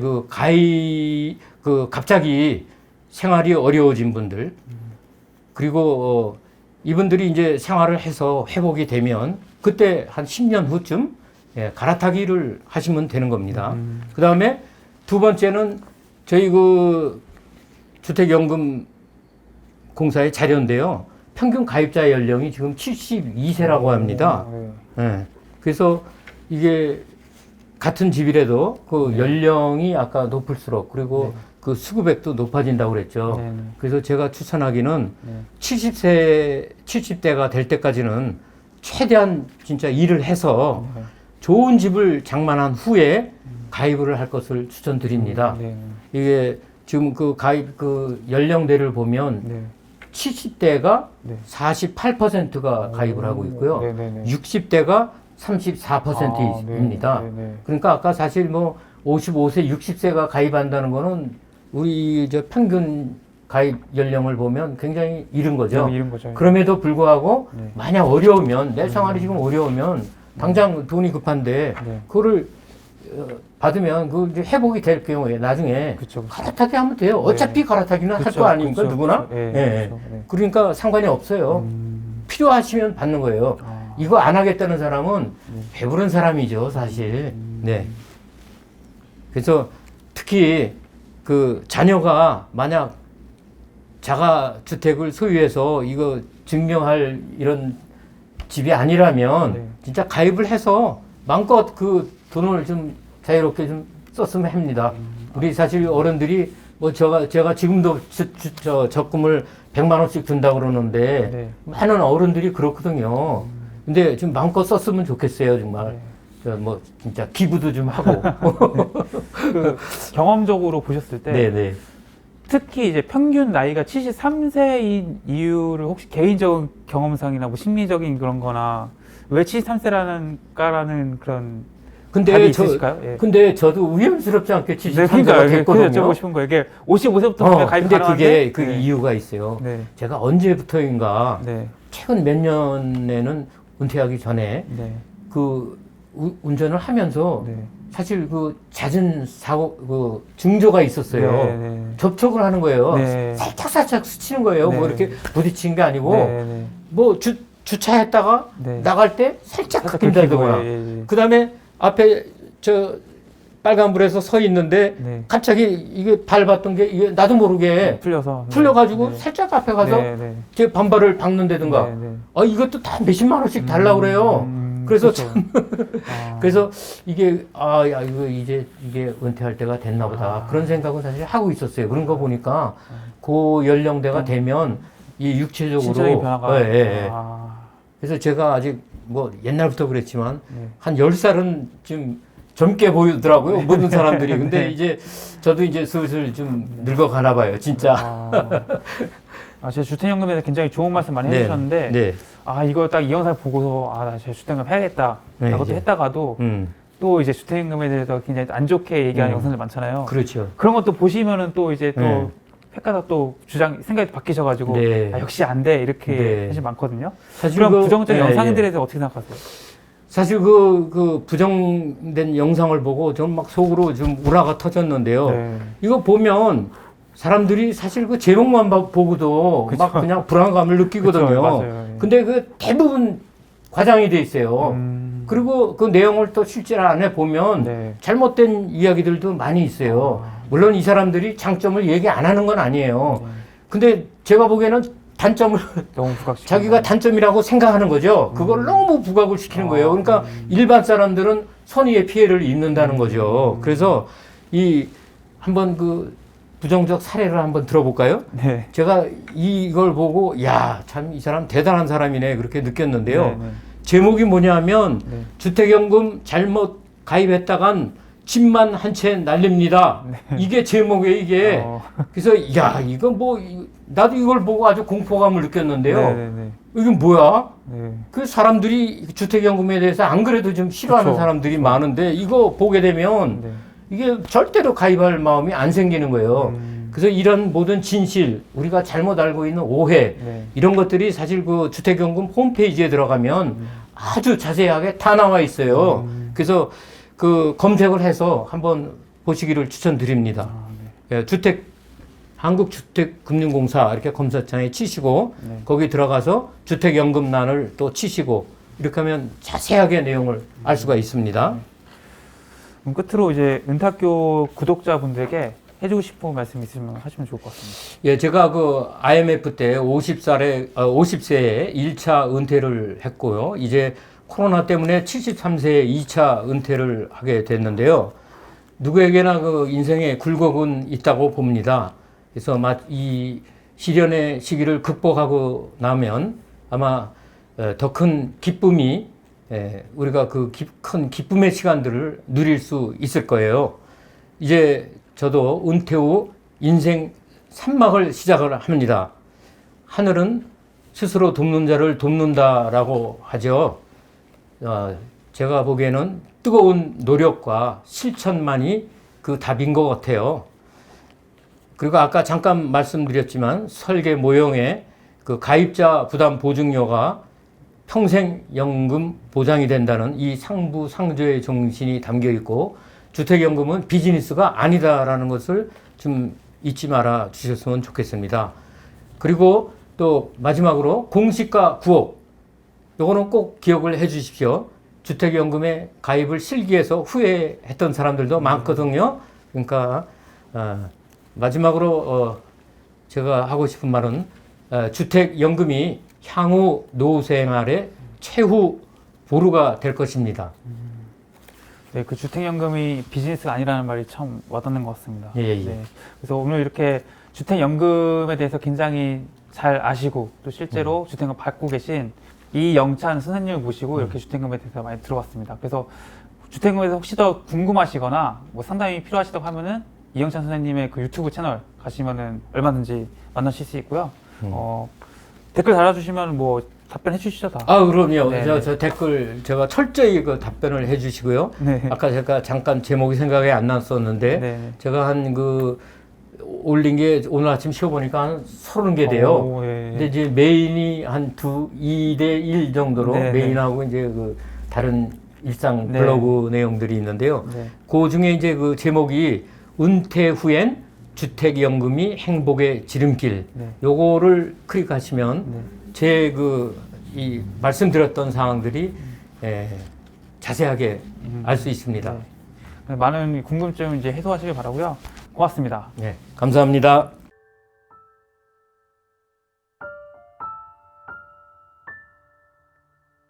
갑자기 생활이 어려워진 분들 그리고 이분들이 이제 생활을 해서 회복이 되면 그때 한 10년 후쯤 갈아타기를 하시면 되는 겁니다. 그 다음에 두 번째는 저희 그 주택연금 공사의 자료인데요. 평균 가입자 연령이 지금 72세라고 합니다. 네. 그래서 이게 같은 집이라도 그 연령이 아까 높을수록 그리고 그 수급액도 높아진다고 그랬죠. 그래서 제가 추천하기는 70대가 될 때까지는 최대한 진짜 일을 해서 좋은 집을 장만한 후에 가입을 할 것을 추천드립니다. 이게 지금 그 가입 그 연령대를 보면 70대가 48%가 가입을 하고 있고요. 60대가 34%입니다. 그러니까 아까 사실 뭐 55세, 60세가 가입한다는 거는 우리 저 평균 가입 연령을 보면 굉장히 이른 거죠. 그럼에도 불구하고 만약 어려우면 내 생활이 지금 어려우면 당장 돈이 급한데 그거를 받으면 그 이제 회복이 될 경우에 나중에 갈아타기 하면 돼요. 어차피 갈아타기는 할 거 아닙니까 누구나. 그러니까 상관이 없어요. 필요하시면 받는 거예요. 이거 안 하겠다는 사람은 배부른 사람이죠, 사실. 네. 그래서 특히 그 자녀가 만약 자가 주택을 소유해서 이거 증명할 이런 집이 아니라면 진짜 가입을 해서 마음껏 그 돈을 좀 자유롭게 좀 썼으면 합니다. 우리 사실 어른들이 뭐 제가 지금도 적금을 100만 원씩 든다고 그러는데 많은 어른들이 그렇거든요. 근데 좀 마음껏 썼으면 좋겠어요, 정말. 뭐 진짜 기부도 좀 하고. 그 경험적으로 보셨을 때 특히 이제 평균 나이가 73세인 이유를 혹시 개인적인 경험상이나 뭐 심리적인 그런 거나 왜 73세라는 그런 답이 있으실까요? 예. 근데 저도 위험스럽지 않게 네, 73세가 그러니까 됐거든요. 여쭤보고 싶은 거예요. 이게 55세부터 가입 근데 가능한데 그게 네. 이유가 있어요. 네. 제가 언제부터인가 네. 최근 몇 년에는 은퇴하기 전에 네. 그 운전을 하면서 네. 사실 그 잦은 사고 그 징조가 있었어요. 네, 네. 접촉을 하는 거예요. 네. 살짝 스치는 거예요. 네. 뭐 이렇게 부딪힌 게 아니고 네, 네. 뭐 주차했다가 네. 나갈 때 살짝 살짝 긁힌다거나. 긁히고, 예, 예. 그다음에 앞에 저 빨간불에서 서 있는데 네. 갑자기 이게 밟았던 게 이게 나도 모르게 풀려서 풀려가지고 네. 살짝 앞에 가서 네, 네. 제 반발을 박는다든가. 네, 네. 이것도 다 몇십만 원씩 달라 그래요. 그래서 그렇죠. 참 그래서 이게 야 이거 이제 이게 은퇴할 때가 됐나 보다 그런 생각은 사실 하고 있었어요. 그런 거 보니까 그 연령대가 되면 이 신체적인 육체적으로 변화가 예, 예. 그래서 제가 아직 뭐 옛날부터 그랬지만 네. 한 10살은 좀 젊게 보이더라고요. 모든 사람들이. 근데 네. 이제 저도 이제 슬슬 좀 늙어가나 봐요. 진짜. 제 주택연금에 대해서 굉장히 좋은 말씀 많이 네. 해주셨는데 네. 이거 딱 이 영상 보고서 나 제 주택연금 해야겠다 네, 라고 이제. 했다가도 또 이제 주택연금에 대해서 굉장히 안 좋게 얘기하는 영상들 많잖아요. 그렇죠. 그런 것도 보시면은 또 이제 또 네. 획가닥 또 생각이 바뀌셔가지고 네. 역시 안 돼 이렇게 네. 사실 많거든요. 사실 그럼 그- 부정적인 예, 영상에 예. 대해서 어떻게 생각하세요? 사실 그 부정된 영상을 보고 좀 막 속으로 좀 우라가 터졌는데요. 네. 이거 보면 사람들이 사실 그 제목만 보고도 그쵸. 막 그냥 불안감을 느끼거든요. 그쵸, 맞아요. 예. 근데 그 대부분 과장이 돼 있어요. 그리고 그 내용을 또 실제 안에 보면 네. 잘못된 이야기들도 많이 있어요. 물론 이 사람들이 장점을 얘기 안 하는 건 아니에요. 근데 제가 보기에는 단점을 너무 부각시키는 자기가 단점이라고 생각하는 거죠. 그걸 너무 부각을 시키는 거예요. 그러니까 일반 사람들은 선의의 피해를 입는다는 거죠. 그래서 한번 그 부정적 사례를 한번 들어볼까요? 네. 제가 이걸 보고 참 이 사람 대단한 사람이네 그렇게 느꼈는데요. 네, 네. 제목이 뭐냐면 네. 주택연금 잘못 가입했다간 집만 한 채 날립니다. 이게 제목이에요, 이게. 그래서 이거 뭐 나도 이걸 보고 아주 공포감을 느꼈는데요. 네, 네, 네. 이게 뭐야? 네. 그 사람들이 주택연금에 대해서 안 그래도 좀 싫어하는 그쵸. 사람들이 많은데 이거 보게 되면 네. 이게 절대로 가입할 마음이 안 생기는 거예요. 그래서 이런 모든 진실, 우리가 잘못 알고 있는 오해, 네. 이런 것들이 사실 그 주택연금 홈페이지에 들어가면 아주 자세하게 다 나와 있어요. 그래서 그 검색을 해서 한번 보시기를 추천드립니다. 예, 한국주택금융공사 이렇게 검색창에 치시고 네. 거기 들어가서 주택연금란을 또 치시고 이렇게 하면 자세하게 내용을 알 수가 있습니다. 그럼 끝으로 이제 은탁교 구독자분들에게 해주고 싶은 말씀 있으면 하시면 좋을 것 같습니다. 예, 제가 그 IMF 때 50세에 1차 은퇴를 했고요. 이제 코로나 때문에 73세에 2차 은퇴를 하게 됐는데요. 누구에게나 그 인생에 굴곡은 있다고 봅니다. 그래서 이 시련의 시기를 극복하고 나면 아마 더 큰 기쁨이 우리가 그 큰 기쁨의 시간들을 누릴 수 있을 거예요. 이제 저도 은퇴 후 인생 3막을 시작을 합니다. 하늘은 스스로 돕는 자를 돕는다라고 하죠. 제가 보기에는 뜨거운 노력과 실천만이 그 답인 것 같아요. 그리고 아까 잠깐 말씀드렸지만 설계 모형에 그 가입자 부담 보증료가 평생 연금 보장이 된다는 이 상부상조의 정신이 담겨 있고 주택연금은 비즈니스가 아니다라는 것을 좀 잊지 말아 주셨으면 좋겠습니다. 그리고 또 마지막으로 공시가 9억 요거는 꼭 기억을 해 주십시오. 주택연금에 가입을 실기해서 후회했던 사람들도 많거든요. 그러니까 마지막으로 제가 하고 싶은 말은 주택연금이 향후 노후생활의 최후 보루가 될 것입니다. 네, 그 주택연금이 비즈니스가 아니라는 말이 참 와닿는 것 같습니다. 예, 예. 네, 그래서 오늘 이렇게 주택연금에 대해서 굉장히 잘 아시고 또 실제로 주택연금 받고 계신 이영찬 선생님을 모시고 이렇게 주택연금에 대해서 많이 들어봤습니다. 그래서 주택연금에 대해서 혹시 더 궁금하시거나 뭐 상담이 필요하시다고 하면은 이영찬 선생님의 그 유튜브 채널 가시면은 얼마든지 만나실 수 있고요. 댓글 달아주시면 뭐 답변해 주시죠 다. 아, 그럼요. 네. 저 댓글 제가 철저히 그 답변을 해주시고요. 네. 아까 제가 잠깐 제목이 생각이 안 났었는데 네. 제가 한 그 올린 게 오늘 아침 쉬어보니까 한 30개 돼요. 오, 예. 근데 이제 메인이 한 2대 1 정도로 네, 메인하고 이제 그 다른 일상 네. 블로그 내용들이 있는데요. 네. 그 중에 이제 그 제목이 은퇴 후엔 주택연금이 행복의 지름길. 네. 요거를 클릭하시면 네. 제 이 말씀드렸던 사항들이 자세하게 알 수 있습니다. 네. 많은 궁금증 이제 해소하시길 바라고요. 고맙습니다. 네, 감사합니다.